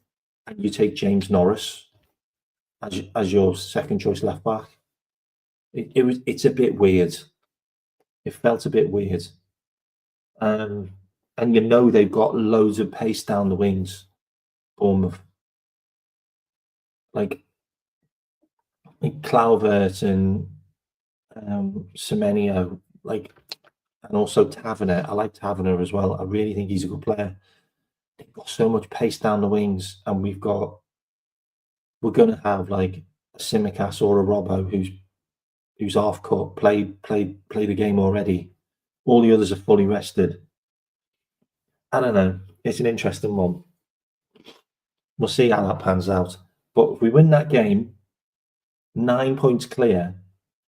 and you take James Norris as your second choice left back. It's a bit weird. It felt a bit weird. And they've got loads of pace down the wings, Bournemouth. Like Clauvert and Semenyo, like, And also Taverner. I like Taverner as well. I really think he's a good player. They've got so much pace down the wings, and we're going to have like a Simicast or a Robbo who's half cut, played the game already. All the others are fully rested. I don't know. It's an interesting one. We'll see how that pans out. But if we win that game, 9 points clear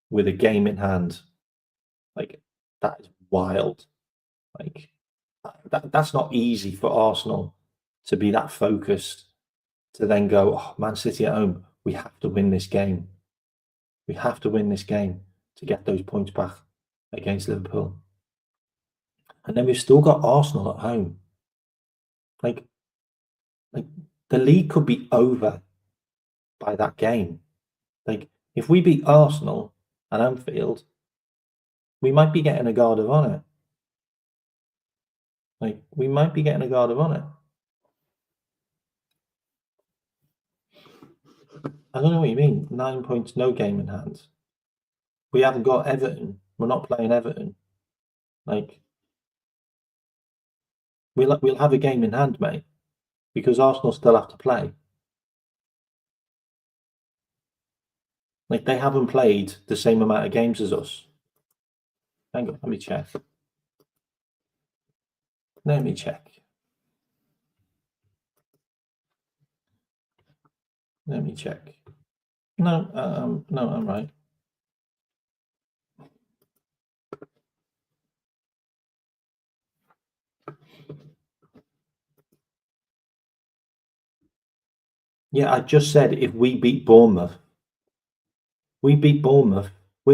with a game in hand, like that is wild. Like that's not easy for Arsenal to be that focused to then go, oh, Man City at home, we have to win this game. We have to win this game to get those points back against Liverpool. And then we've still got Arsenal at home. Like the league could be over by that game. Like if we beat Arsenal at Anfield, we might be getting a guard of honour. Like we might be getting a guard of honour. I don't know what you mean. 9 points, no game in hand. We haven't got Everton. We're not playing Everton. Like we'll have a game in hand, mate, because Arsenal still have to play. Like they haven't played the same amount of games as us. Hang on, let me check. Let me check. Let me check. No, no, I'm right. Yeah, I just said if we beat Bournemouth, we're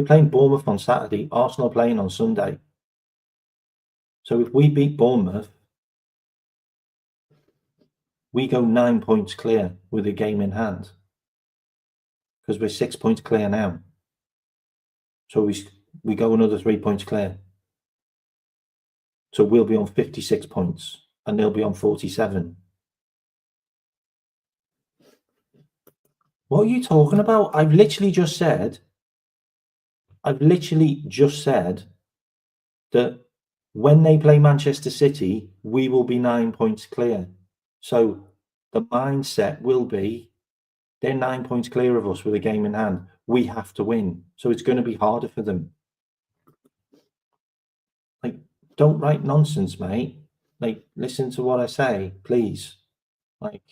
playing Bournemouth on Saturday, Arsenal playing on Sunday. So if we beat Bournemouth, we go 9 points clear with a game in hand because we're 6 points clear now. So we go another 3 points clear. So we'll be on 56 points and they'll be on 47. What are you talking about? I've literally just said that when they play Manchester City, we will be 9 points clear. So the mindset will be they're 9 points clear of us with a game in hand. We have to win. So it's going to be harder for them. Like, don't write nonsense, mate. Like, listen to what I say, please. Like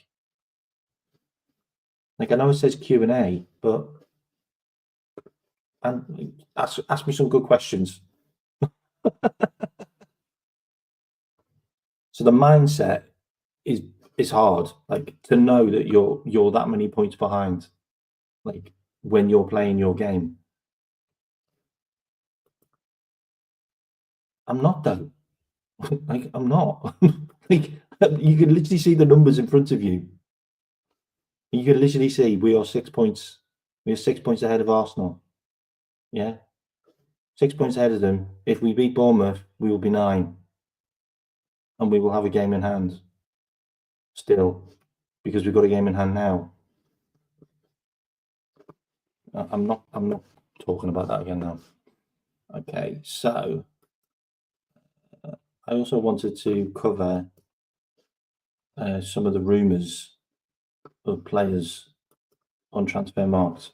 I know it says Q&A, but ask me some good questions. So the mindset is hard, like to know that you're that many points behind, like when you're playing your game. I'm not though. Like I'm not. Like you can literally see the numbers in front of you. You can literally see we are 6 points. We are 6 points ahead of Arsenal. Yeah, 6 points ahead of them. If we beat Bournemouth, we will be 9, and we will have a game in hand still, because we've got a game in hand now. I'm not talking about that again now. Okay, so I also wanted to cover some of the rumours of players on Transfermarkt.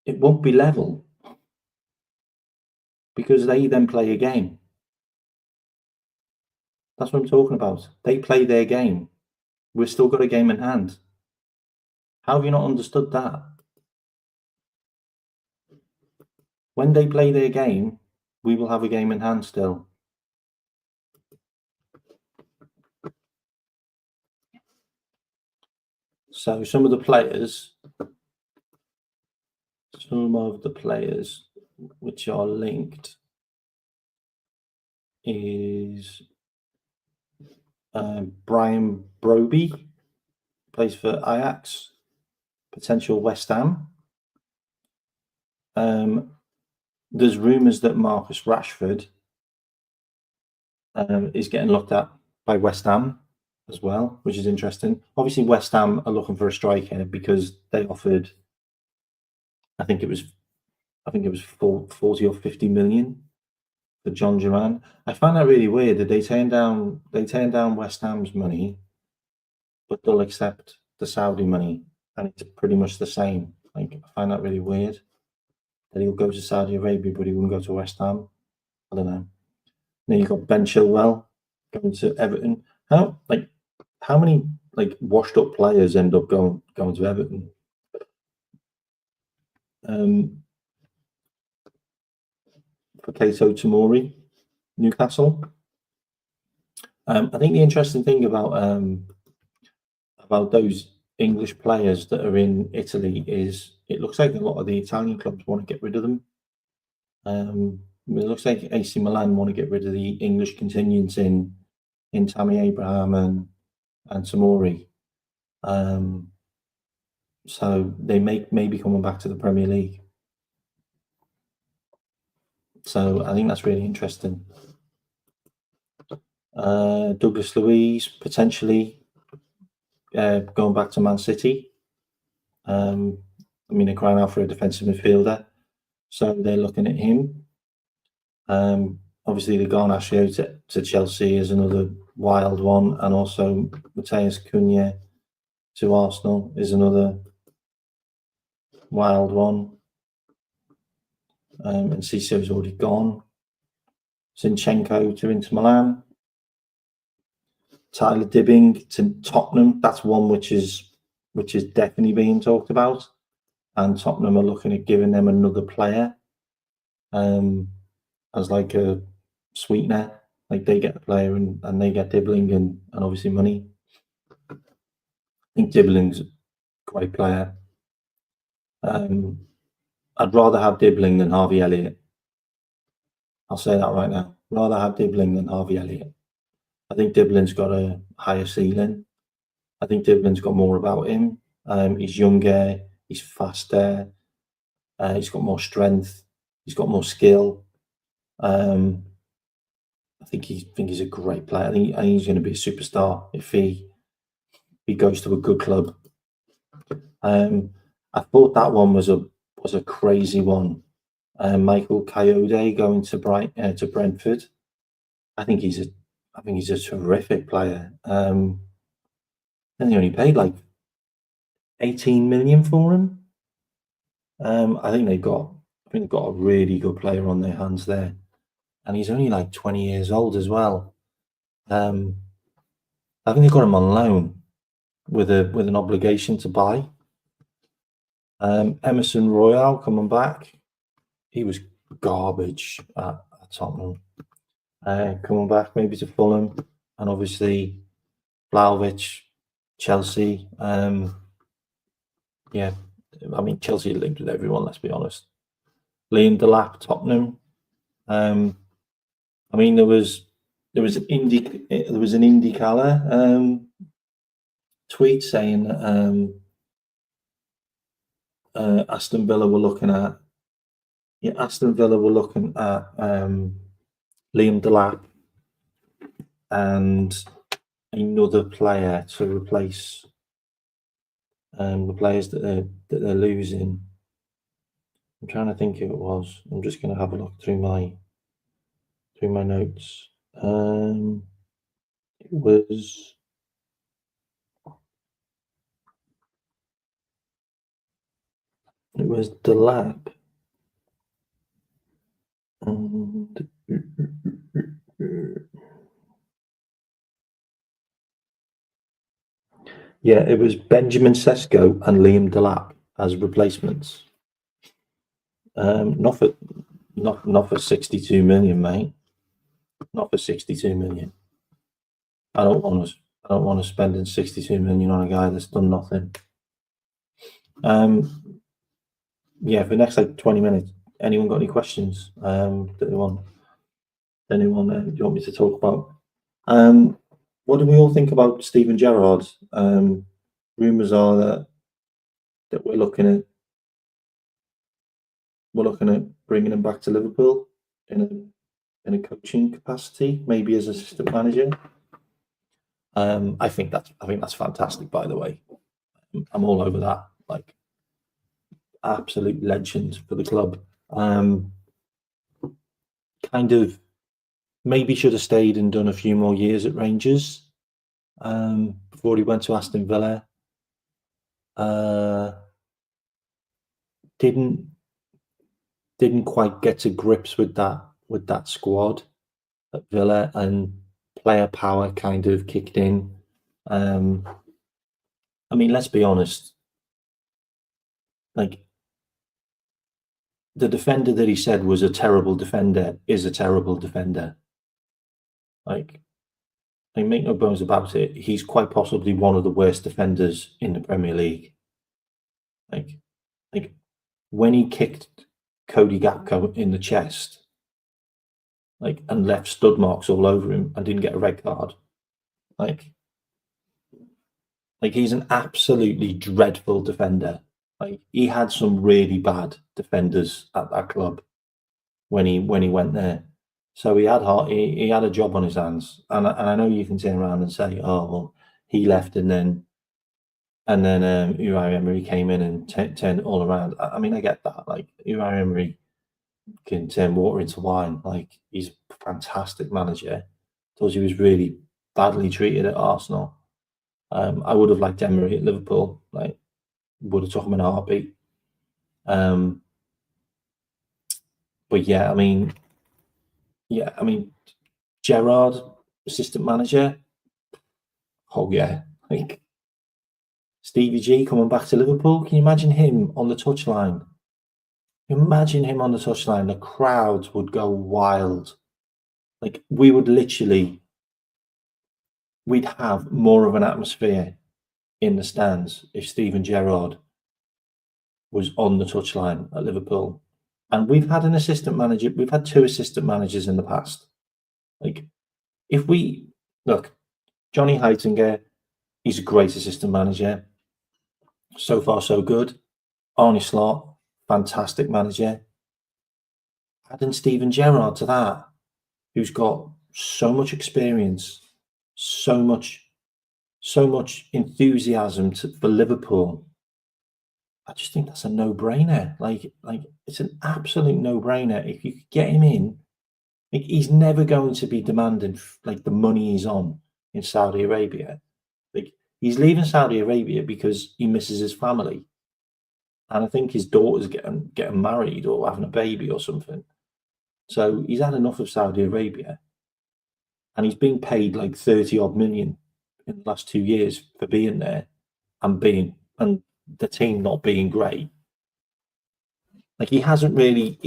It won't be level because they then play a game. That's what I'm talking about. They play their game. We've still got a game in hand. How have you not understood that? When they play their game, we will have a game in hand still. So some of the players which are linked is Brian Broby, plays for Ajax, potential West Ham. There's rumours that Marcus Rashford is getting looked at by West Ham. as well, which is interesting. Obviously, West Ham are looking for a striker because they offered, I think it was 40 or 50 million for John Duran. I find that really weird that they turned down West Ham's money, but they'll accept the Saudi money, and it's pretty much the same. Like, I find that really weird that he'll go to Saudi Arabia, but he wouldn't go to West Ham. I don't know. Then you've got Ben Chilwell going to Everton. How many like washed up players end up going to Everton? Fakato Tomori, Newcastle. I think the interesting thing about those English players that are in Italy is it looks like a lot of the Italian clubs want to get rid of them. It looks like AC Milan want to get rid of the English contingents in Tammy Abraham and Tomori. So they may be coming back to the Premier League. So I think that's really interesting. Douglas Luiz potentially going back to Man City. They're crying out for a defensive midfielder, so they're looking at him. Obviously, the Garnacho to Chelsea is another wild one, and also Mateus Cunha to Arsenal is another wild one. And Cisso's already gone. Zinchenko to Inter Milan. Tyler Dibbing to Tottenham. That's one which is definitely being talked about, and Tottenham are looking at giving them another player as like a sweetener. Like they get the player and they get Dibbling and obviously money. I think Dibbling's a great player. I'd rather have Dibbling than Harvey Elliott. I'll say that right now. Rather have Dibbling than Harvey Elliott. I think Dibbling's got a higher ceiling. I think Dibbling's got more about him. He's younger. He's faster. He's got more strength. He's got more skill. I think he's a great player. I think he's going to be a superstar if he goes to a good club. I thought that one was a crazy one. Michael Coyote going to Brentford. I think he's a terrific player. And they only paid like 18 million for him. I think they've got a really good player on their hands there, and he's only like 20 years old as well. I think they got him on loan with an obligation to buy. Emerson Royale coming back. He was garbage at Tottenham. Coming back maybe to Fulham, and obviously Vlahovic, Chelsea. Chelsea are linked with everyone. Let's be honest. Liam Delap, Tottenham. There was an IndyCar tweet saying that Aston Villa were looking at Liam Delap and another player to replace the players that they're losing. I'm trying to think who it was. I'm just going to have a look through my notes. It was Delap. And yeah, it was Benjamin Sesko and Liam Delap as replacements. Not for 62 million, mate. Not for 62 million. I don't want to spend 62 million on a guy that's done nothing. For the next like 20 minutes, anyone got any questions that they want? Do you want me to talk about? What do we all think about Steven Gerrard? Rumours are that we're looking at bringing him back to Liverpool in a coaching capacity, maybe as assistant manager. I think that's fantastic. By the way, I'm all over that. Like, absolute legend for the club. Kind of maybe should have stayed and done a few more years at Rangers before he went to Aston Villa. Didn't quite get to grips with that squad at Villa, and player power kind of kicked in. I mean, let's be honest. Like, the defender that he said was a terrible defender is a terrible defender. Like, make no bones about it. He's quite possibly one of the worst defenders in the Premier League. Like, when he kicked Cody Gakpo in the chest, and left stud marks all over him and didn't get a red card. Like he's an absolutely dreadful defender. Like, he had some really bad defenders at that club when he went there. So he had a job on his hands, and I know you can turn around and say, "Oh, well, he left, and then Unai Emery came in and turned it all around." I mean, I get that. Like, Unai Emery can turn water into wine. Like, he's a fantastic manager. Thought he was really badly treated at Arsenal. I would have liked Emery at Liverpool. Like, would have took him in a heartbeat. But yeah, I mean, Gerrard, assistant manager. Oh yeah, like Stevie G coming back to Liverpool. Can you imagine him on the touchline? Imagine him on the touchline. The crowds would go wild. Like, we'd have more of an atmosphere in the stands if Steven Gerrard was on the touchline at Liverpool. And we've had an assistant manager. We've had two assistant managers in the past. Like, if we look, Johnny Heitinger, he's a great assistant manager. So far, so good. Arne Slot, fantastic manager. Adding Steven Gerrard to that, who's got so much experience, so much enthusiasm for Liverpool. I just think that's a no-brainer. Like it's an absolute no-brainer. If you could get him in, like, he's never going to be demanding like the money he's on in Saudi Arabia. Like, he's leaving Saudi Arabia because he misses his family, and I think his daughter's getting married or having a baby or something. So he's had enough of Saudi Arabia, and he's been paid like 30 odd million in the last 2 years for being there and the team not being great. Like, he hasn't really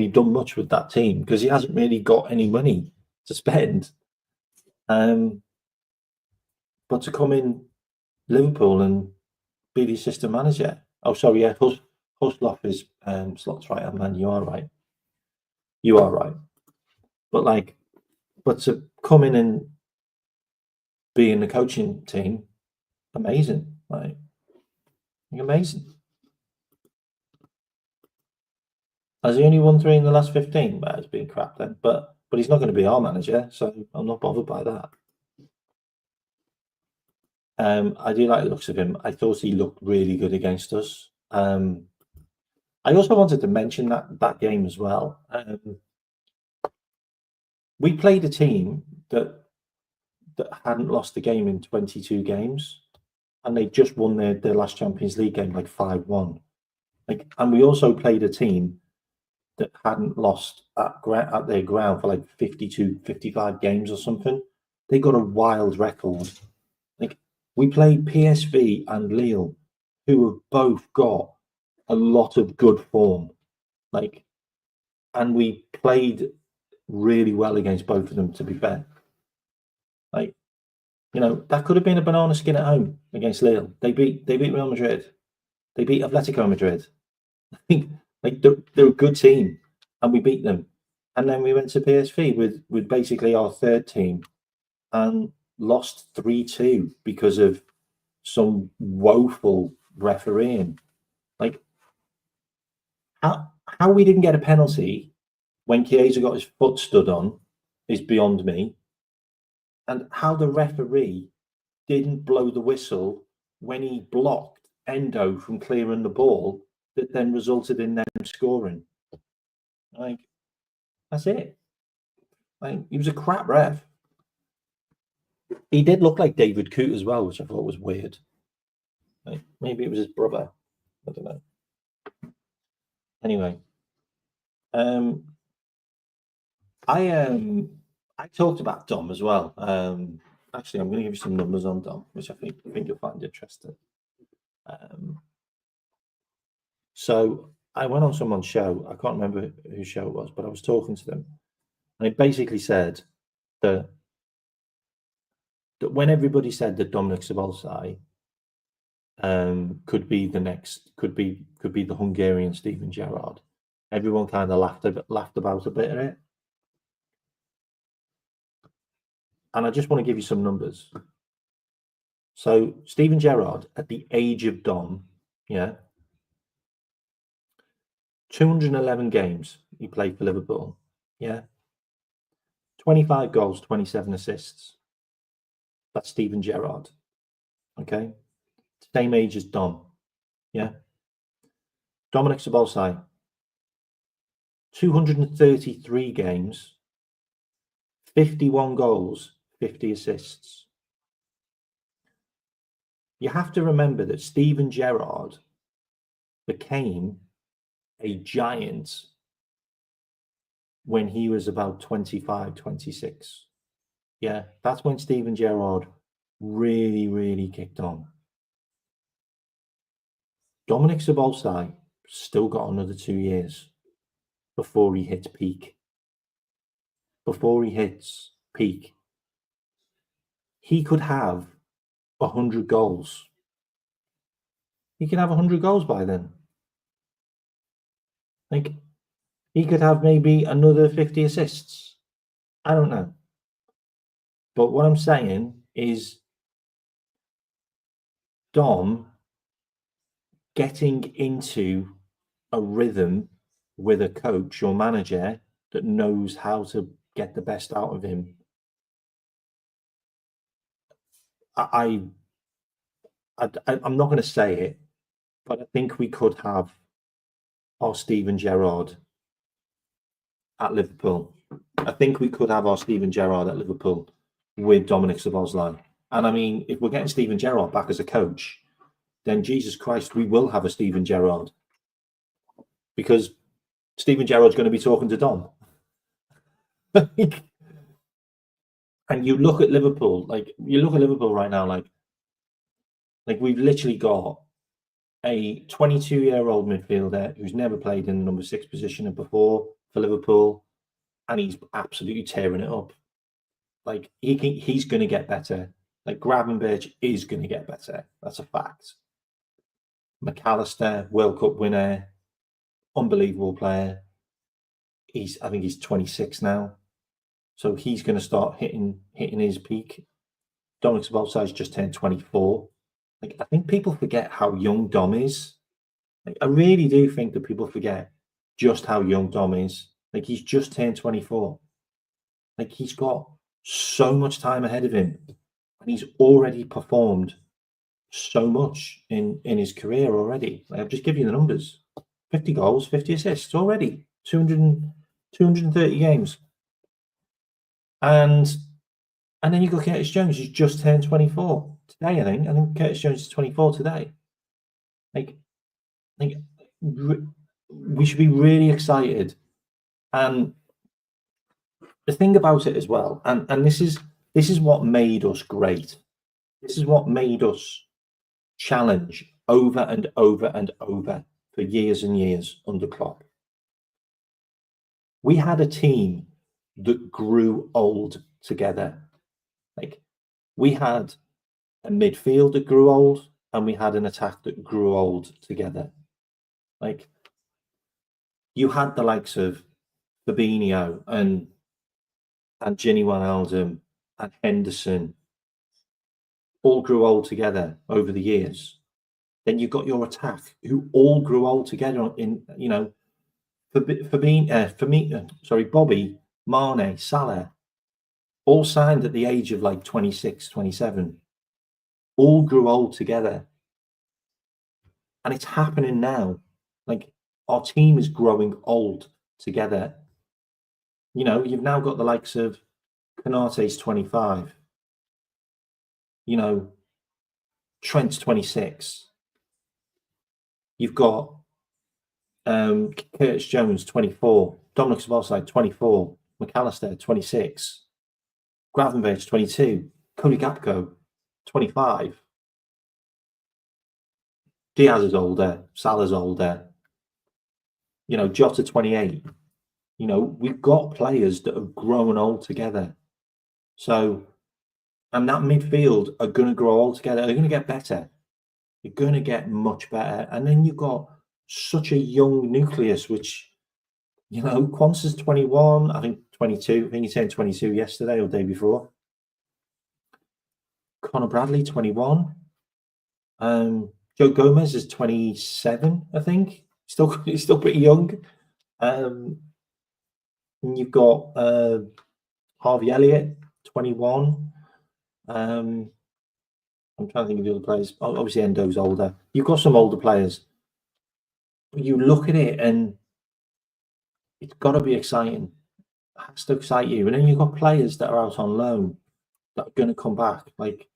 done much with that team because he hasn't really got any money to spend. But to come in Liverpool and be the assistant manager. Oh, sorry, yeah, Husloff is Slot's right hand man. You are right. But to come in and be in the coaching team, amazing. Like, amazing. Has he only won 3 in the last 15? Well, it's been crap then. But he's not going to be our manager, so I'm not bothered by that. I do like the looks of him. I thought he looked really good against us. I also wanted to mention that game as well. We played a team that hadn't lost a game in 22 games, and they just won their last Champions League game like 5-1. Like, and we also played a team that hadn't lost at their ground for like 52, 55 games or something. They got a wild record. Like, we played PSV and Lille, who have both got a lot of good form. Like, and we played really well against both of them, to be fair. Like, that could have been a banana skin at home against Lille. They beat Real Madrid. They beat Atletico Madrid. I think, like, they're a good team, and we beat them. And then we went to PSV with basically our third team and lost 3-2 because of some woeful refereeing. Like, how we didn't get a penalty when Chiesa got his foot stood on is beyond me. And how the referee didn't blow the whistle when he blocked Endo from clearing the ball that then resulted in them scoring. Like, that's it. Like, he was a crap ref. He did look like David Coote as well, which I thought was weird. Like, maybe it was his brother. I don't know. Anyway, I talked about Dom as well. Actually, I'm going to give you some numbers on Dom, which I think you'll find interesting. So I went on someone's show. I can't remember whose show it was, but I was talking to them, and it basically said that when everybody said that Dominic Szoboszlai could be the Hungarian Steven Gerrard, everyone kind of laughed about a bit of it. And I just want to give you some numbers. So Steven Gerrard, at the age of Dom, 211 games he played for Liverpool, 25 goals, 27 assists. That's Steven Gerrard, okay? Same age as Dom, Dominic Szoboszlai, 233 games, 51 goals, 50 assists. You have to remember that Steven Gerrard became a giant when he was about 25, 26. That's when Steven Gerrard really, really kicked on. Dominic Szoboszlai still got another 2 years before he hits peak. Before he hits peak, he could have 100 goals. He could have 100 goals by then. Like, he could have maybe another 50 assists. I don't know. But what I'm saying is Dom getting into a rhythm with a coach or manager that knows how to get the best out of him. I'm not going to say it, but I think we could have our Steven Gerrard at Liverpool. I think we could have our Steven Gerrard at Liverpool with Dominic Szoboszlai. And I mean, if we're getting Steven Gerrard back as a coach, then Jesus Christ, we will have a Steven Gerrard, because Steven Gerrard's going to be talking to Dom. And you look at Liverpool, right now, like we've literally got a 22-year-old midfielder who's never played in the number 6 position before for Liverpool, and he's absolutely tearing it up. Like, he's going to get better. Like, Gravenberch is going to get better. That's a fact. McAllister, World Cup winner, unbelievable player. I think he's 26 now, so he's going to start hitting his peak. Dominic Szoboszlai's just turned 24. Like, I think people forget how young Dom is. Like, I really do think that people forget just how young Dom is. Like, he's just turned 24. Like, he's got so much time ahead of him, and he's already performed so much in his career already. Like, I've just given you the numbers: 50 goals, 50 assists already, 230 games. And then you go Curtis Jones, who's just turned 24 today. I think Curtis Jones is 24 today. Like we should be really excited. And the thing about it as well, and this is what made us great. This is what made us challenge over and over and over for years and years under Klopp. We had a team that grew old together. Like, we had a midfield that grew old, and we had an attack that grew old together. Like, you had the likes of Fabinho and Gini Wijnaldum and Henderson all grew old together over the years. Then you got your attack, who all grew old together in, Bobby, Mane, Salah, all signed at the age of like 26, 27. all grew old together. And it's happening now. Like, our team is growing old together. You know, you've now got the likes of Canate's 25. You know, Trent's 26. You've got Curtis Jones, 24. Dominic Szoboszlai, 24. McAllister, 26. Gravenberch, 22. Cody Gakpo, 25. Diaz is older. Salah's older. You know, Jota, 28. You know, we've got players that have grown old together. So, and that midfield are going to grow old together. They're going to get better. They're going to get much better. And then you've got such a young nucleus, which, you know, Quansah's 21, I think 22. I think he turned 22 yesterday or the day before. Conor Bradley, 21. Joe Gomez is 27, I think. He's still pretty young. And you've got Harvey Elliott, 21. I'm trying to think of the other players. Obviously, Endo's older. You've got some older players. But you look at it and it's got to be exciting. It has to excite you. And then you've got players that are out on loan that are going to come back. Like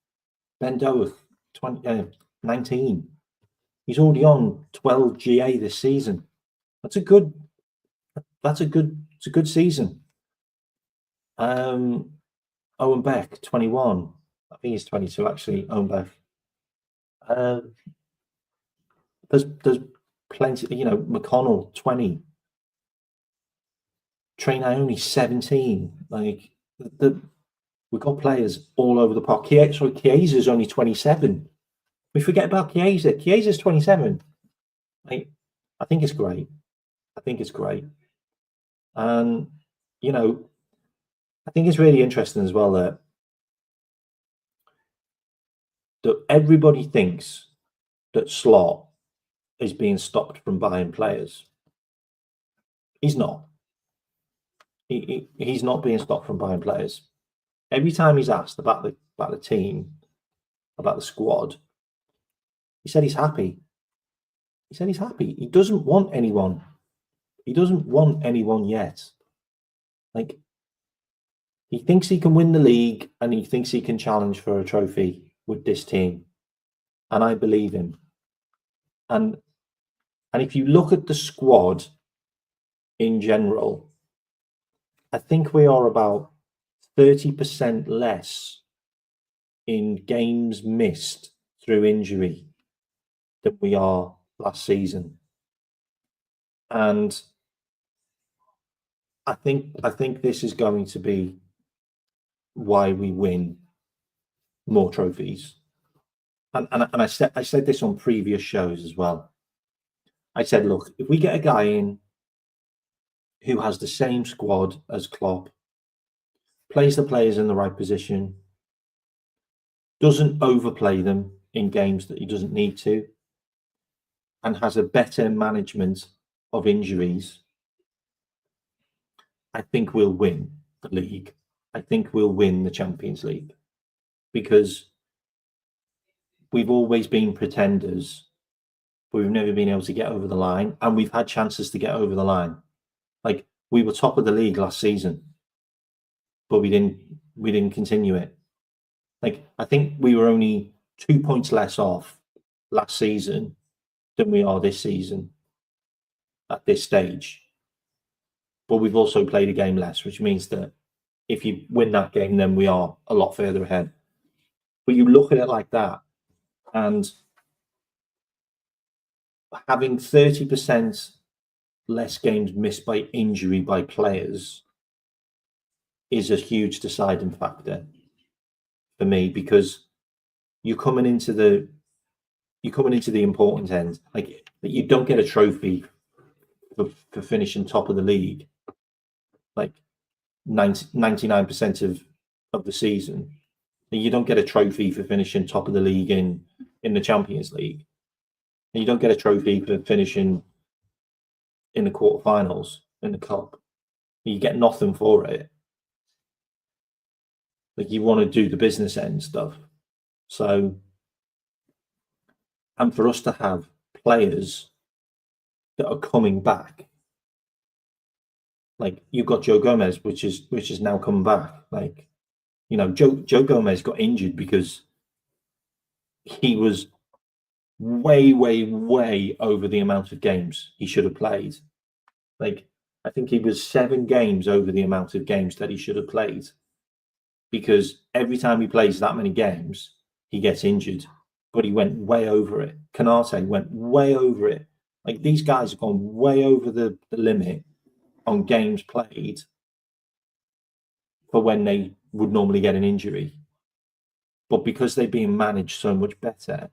Ben Doak, 19. He's already on 12 GA this season. It's a good season. Owen Beck, 21. I think he's 22 actually. Owen Beck. There's plenty. You know, McConnell, 20. Train Ione, 17. Like we've got players all over the park. Chiesa's only 27. We forget about Chiesa. Chiesa's 27. I think it's great. And, you know, I think it's really interesting as well that everybody thinks that Slot is being stopped from buying players. He's not. He's not being stopped from buying players. Every time he's asked about the team, about the squad, he said he's happy. He doesn't want anyone. He doesn't want anyone yet. Like, he thinks he can win the league and he thinks he can challenge for a trophy with this team. And I believe him. And if you look at the squad in general, I think we are about 30% less in games missed through injury than we are last season. And I think this is going to be why we win more trophies. And I said this on previous shows as well. I said, look, if we get a guy in who has the same squad as Klopp, plays the players in the right position, doesn't overplay them in games that he doesn't need to, and has a better management of injuries, I think we'll win the league. I think we'll win the Champions League, because we've always been pretenders, but we've never been able to get over the line, and we've had chances to get over the line. Like, we were top of the league last season, but we didn't continue it. Like, I think we were only 2 points less off last season than we are this season at this stage. But we've also played a game less, which means that if you win that game, then we are a lot further ahead. But you look at it like that, and having 30% less games missed by injury by players is a huge deciding factor for me, because you're coming into the important end. Like, you don't get a trophy for finishing top of the league, like 99% of the season. You don't get a trophy for finishing top of the league in the Champions League. And you don't get a trophy for finishing in the quarterfinals in the cup. You get nothing for it. Like, you want to do the business end stuff. So And for us to have players that are coming back, like you've got Joe Gomez, which is now come back. Like, Joe Gomez got injured because he was way, way, way over the amount of games he should have played. Like, I think he was 7 games over the amount of games that he should have played, because every time he plays that many games, he gets injured. But he went way over it. Canate went way over it. Like, these guys have gone way over the limit on games played for when they would normally get an injury. But because they're being managed so much better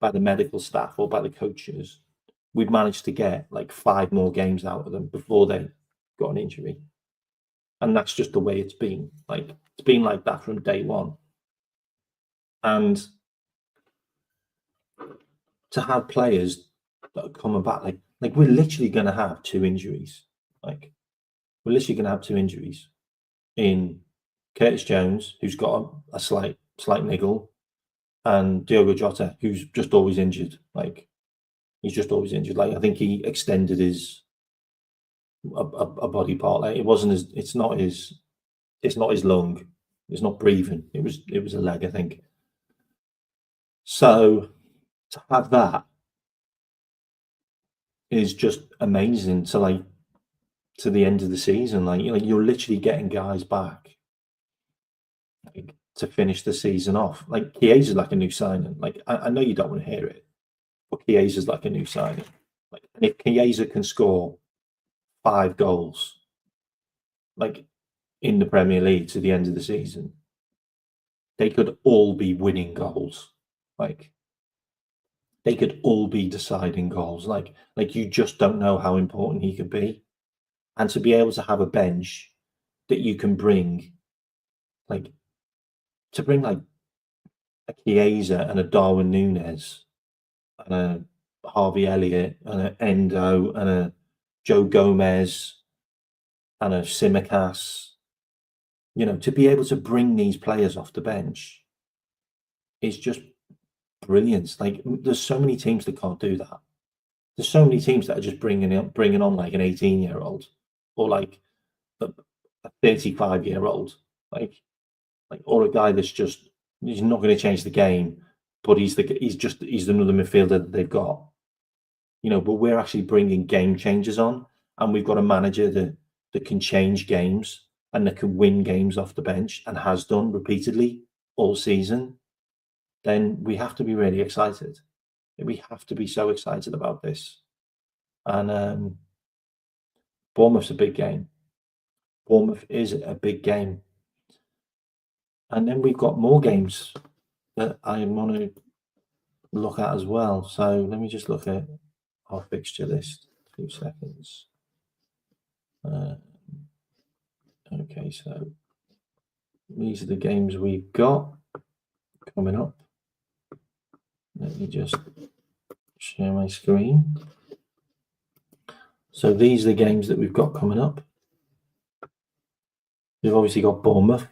by the medical staff or by the coaches, we've managed to get like 5 more games out of them before they got an injury. And that's just the way it's been. Like, it's been like that from day one. And to have players that are coming back, like we're literally going to have 2 injuries. Like, we're literally going to have 2 injuries in Curtis Jones, who's got a slight niggle, and Diogo Jota, who's just always injured. Like, he's just always injured. Like, I think he extended his a body part. Like, it's not his lung. It's not breathing. It was a leg, I think. So to have that is just amazing to the end of the season. Like, you're literally getting guys back, like, to finish the season off. Like, Chiesa's like a new signing. Like, I know you don't want to hear it, but Chiesa's like a new signing. Like, and if Chiesa can score 5 goals, like, in the Premier League to the end of the season, they could all be winning goals. Like, they could all be deciding goals. Like you just don't know how important he could be. And to be able to have a bench that you can bring, like, to bring like a Chiesa and a Darwin Núñez and a Harvey Elliott and an Endo and a Joe Gomez and a Simicas, to be able to bring these players off the bench is just brilliant. Like, there's so many teams that can't do that. There's so many teams that are just bringing on like an 18-year-old or like a 35-year-old, like or a guy that's just, he's not going to change the game, but he's another midfielder that they've got. But we're actually bringing game changers on, and we've got a manager that can change games and that can win games off the bench and has done repeatedly all season. Then we have to be really excited. We have to be so excited about this. And Bournemouth's a big game. Bournemouth is a big game. And then we've got more games that I want to look at as well. So let me just look at our fixture list. 2 seconds. Okay, so these are the games we've got coming up. Let me just share my screen. So these are the games that we've got coming up. We've obviously got Bournemouth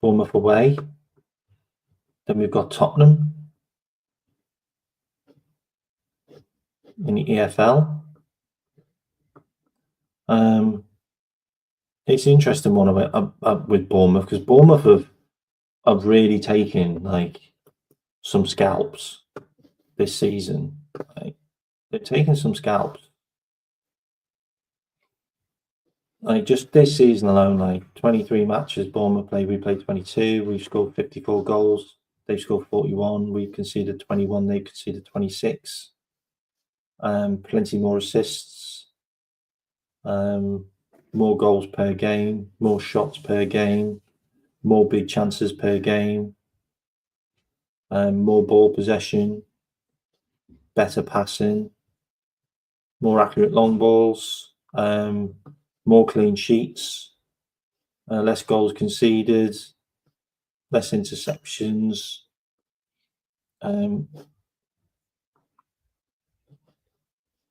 away. Then we've got Tottenham in the EFL. It's an interesting one with Bournemouth, because Bournemouth have really taken like some scalps this season. Like, they've taken some scalps. Like, just this season alone, like 23 matches Bournemouth played, we played 22. We've scored 54 goals. They've scored 41. We've conceded 21. They've conceded 26. Plenty more assists. More goals per game, more shots per game, more big chances per game, more ball possession, better passing, more accurate long balls, more clean sheets, less goals conceded, less interceptions.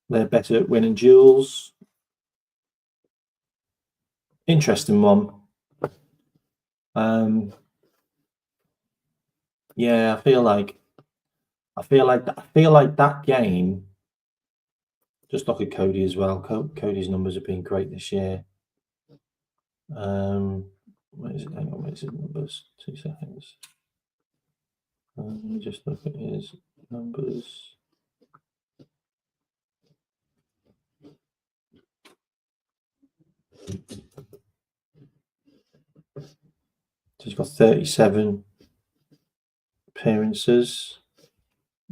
They're better at winning duels. Interesting one. Yeah, I feel like that game. Just look at Cody as well. Cody's numbers have been great this year. Where is it? Hang on, where's his numbers? 2 seconds. Let me just look at his numbers. So he's got 37 appearances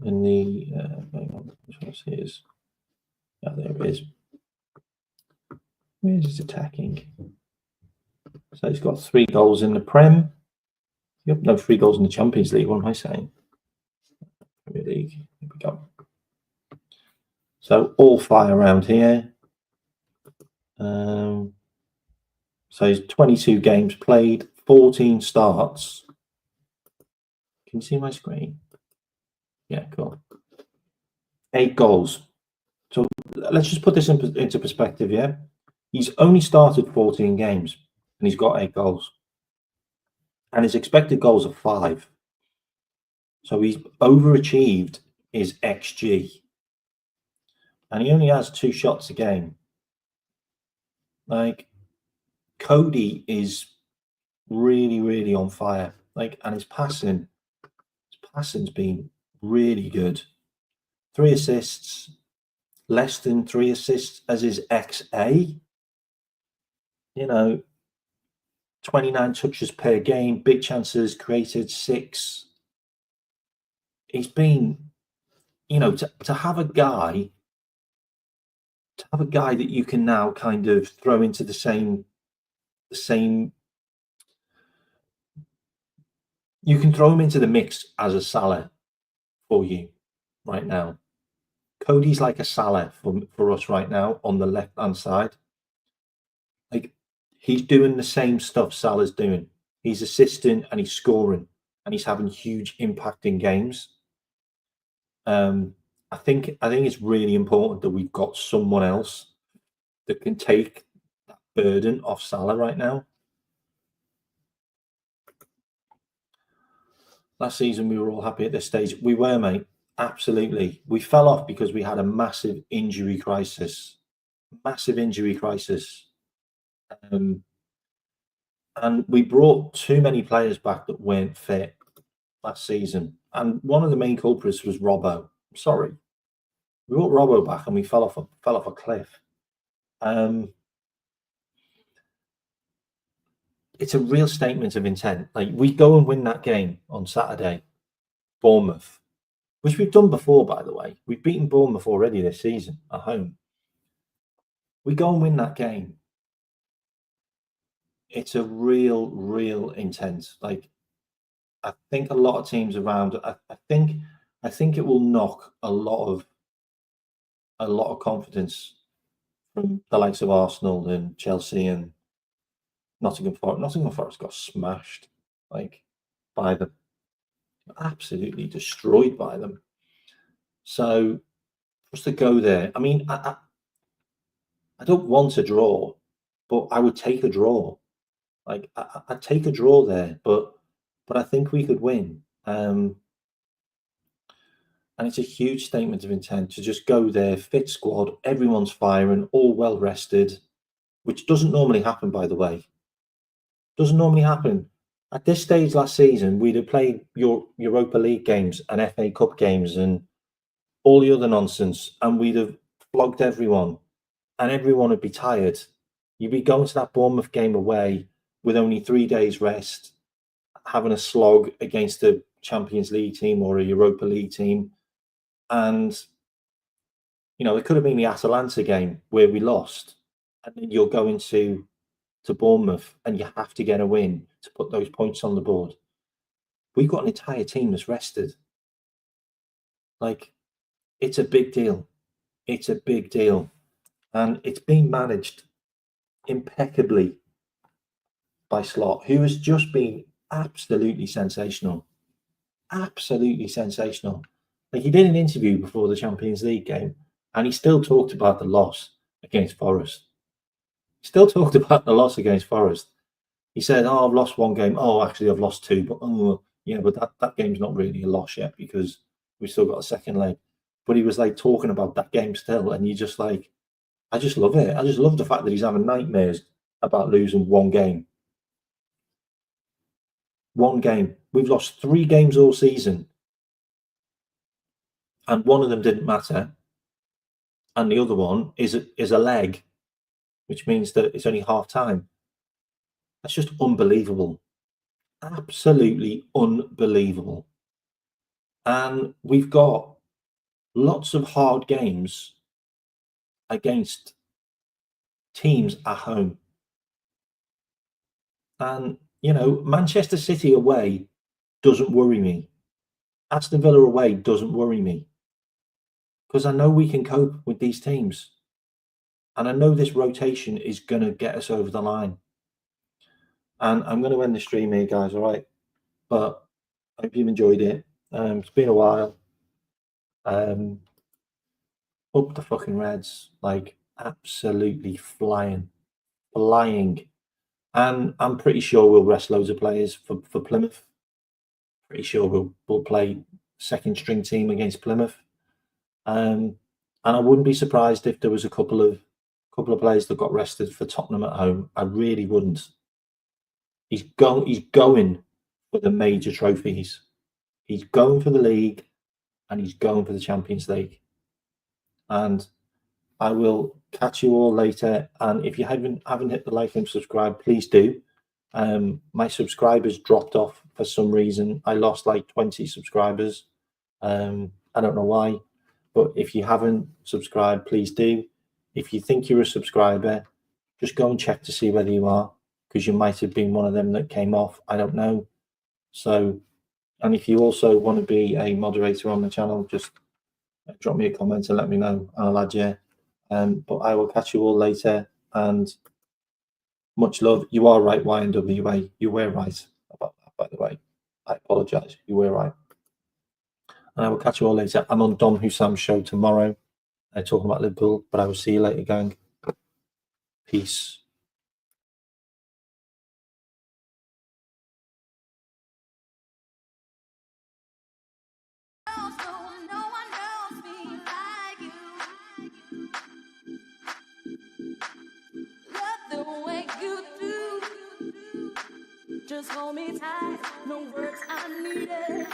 in the. Hang on, which one is? Oh, there it is. Where's his attacking? So he's got 3 goals in the Prem. Yep, no, 3 goals in the Champions League. What am I saying? Premier League. Here we go. So all fire around here. So he's 22 games played, 14 starts. Can you see my screen? Yeah, cool. 8 goals. So let's just put this into perspective, yeah? He's only started 14 games and he's got 8 goals. And his expected goals are 5. So he's overachieved his XG. And he only has 2 shots a game. Like, Cody is really, really on fire. Like, and his passing's been really good. 3 assists, less than 3 assists as his XA. 29 touches per game, big chances created 6. He's been, to have a guy that you can now kind of throw into the same. You can throw him into the mix as a Salah for you right now. Cody's like a Salah for us right now on the left-hand side. Like, he's doing the same stuff Salah's doing. He's assisting and he's scoring and he's having huge impact in games. I think it's really important that we've got someone else that can take that burden off Salah right now. Last season, we were all happy at this stage. We were, mate. Absolutely. We fell off because we had a massive injury crisis. And we brought too many players back that weren't fit last season. And one of the main culprits was Robbo. Sorry. We brought Robbo back and we fell off a cliff. It's a real statement of intent. Like, we go and win that game on Saturday, Bournemouth, which we've done before, by the way. We've beaten Bournemouth already this season at home. We go and win that game. It's a real intent. Like, I think a lot of teams around. I think it will knock a lot of confidence from the likes of Arsenal and Chelsea and Nottingham Forest. Nottingham Forest got smashed, like, by them, absolutely destroyed by them. So for us to go there, I mean, I don't want a draw, but I would take a draw. Like, I'd take a draw there, but I think we could win. And it's a huge statement of intent to just go there, fit squad, everyone's firing, all well rested, which doesn't normally happen, by the way. Doesn't normally happen. At this stage last season, we'd have played your Europa League games and FA Cup games and all the other nonsense, and we'd have flogged everyone, and everyone would be tired. You'd be going to that Bournemouth game away with only 3 days rest, having a slog against a Champions League team or a Europa League team. And, it could have been the Atalanta game where we lost, and then you're going to Bournemouth and you have to get a win to put those points on the board. We've got an entire team that's rested. Like, it's a big deal. It's a big deal. And it's been managed impeccably by Slot, who has just been absolutely sensational. Absolutely sensational. Like, he did an interview before the Champions League game and he still talked about the loss against Forest. He said, "Oh, I've lost 1 game. Oh, actually, I've lost 2, but Yeah, but that game's not really a loss yet because we've still got a second leg. But he was like talking about that game still, and you just like, I just love it. I just love the fact that he's having nightmares about losing one game. One game. We've lost 3 games all season, and one of them didn't matter, and the other one is a leg, which means that it's only half time. That's just unbelievable. Absolutely unbelievable. And we've got lots of hard games against teams at home. And, Manchester City away doesn't worry me. Aston Villa away doesn't worry me because I know we can cope with these teams. And I know this rotation is going to get us over the line. And I'm going to end the stream here, guys, all right? But I hope you've enjoyed it. It's been a while. Up the fucking Reds, like absolutely flying. And I'm pretty sure we'll rest loads of players for Plymouth. Pretty sure we'll play second string team against Plymouth. And I wouldn't be surprised if there was a couple of players that got rested for Tottenham at home. I really wouldn't. He's going for the major trophies. He's going for the league and he's going for the Champions League. And I will catch you all later. And if you haven't hit the like and subscribe, please do. My subscribers dropped off for some reason. I lost like 20 subscribers. I don't know why, but if you haven't subscribed, please do. If you think you're a subscriber, just go and check to see whether you are, because you might have been one of them that came off. I don't know. So, and if you also want to be a moderator on the channel, just drop me a comment and let me know, and I'll add you. But I will catch you all later, and much love. You are right, YNWA. You were right about that, by the way. I apologise. You were right. And I will catch you all later. I'm on Dom Hussam's show tomorrow, talking about Liverpool, but I will see you later, gang. Peace. No one knows me like you. Love the way you do. Just hold me tight. No words are needed.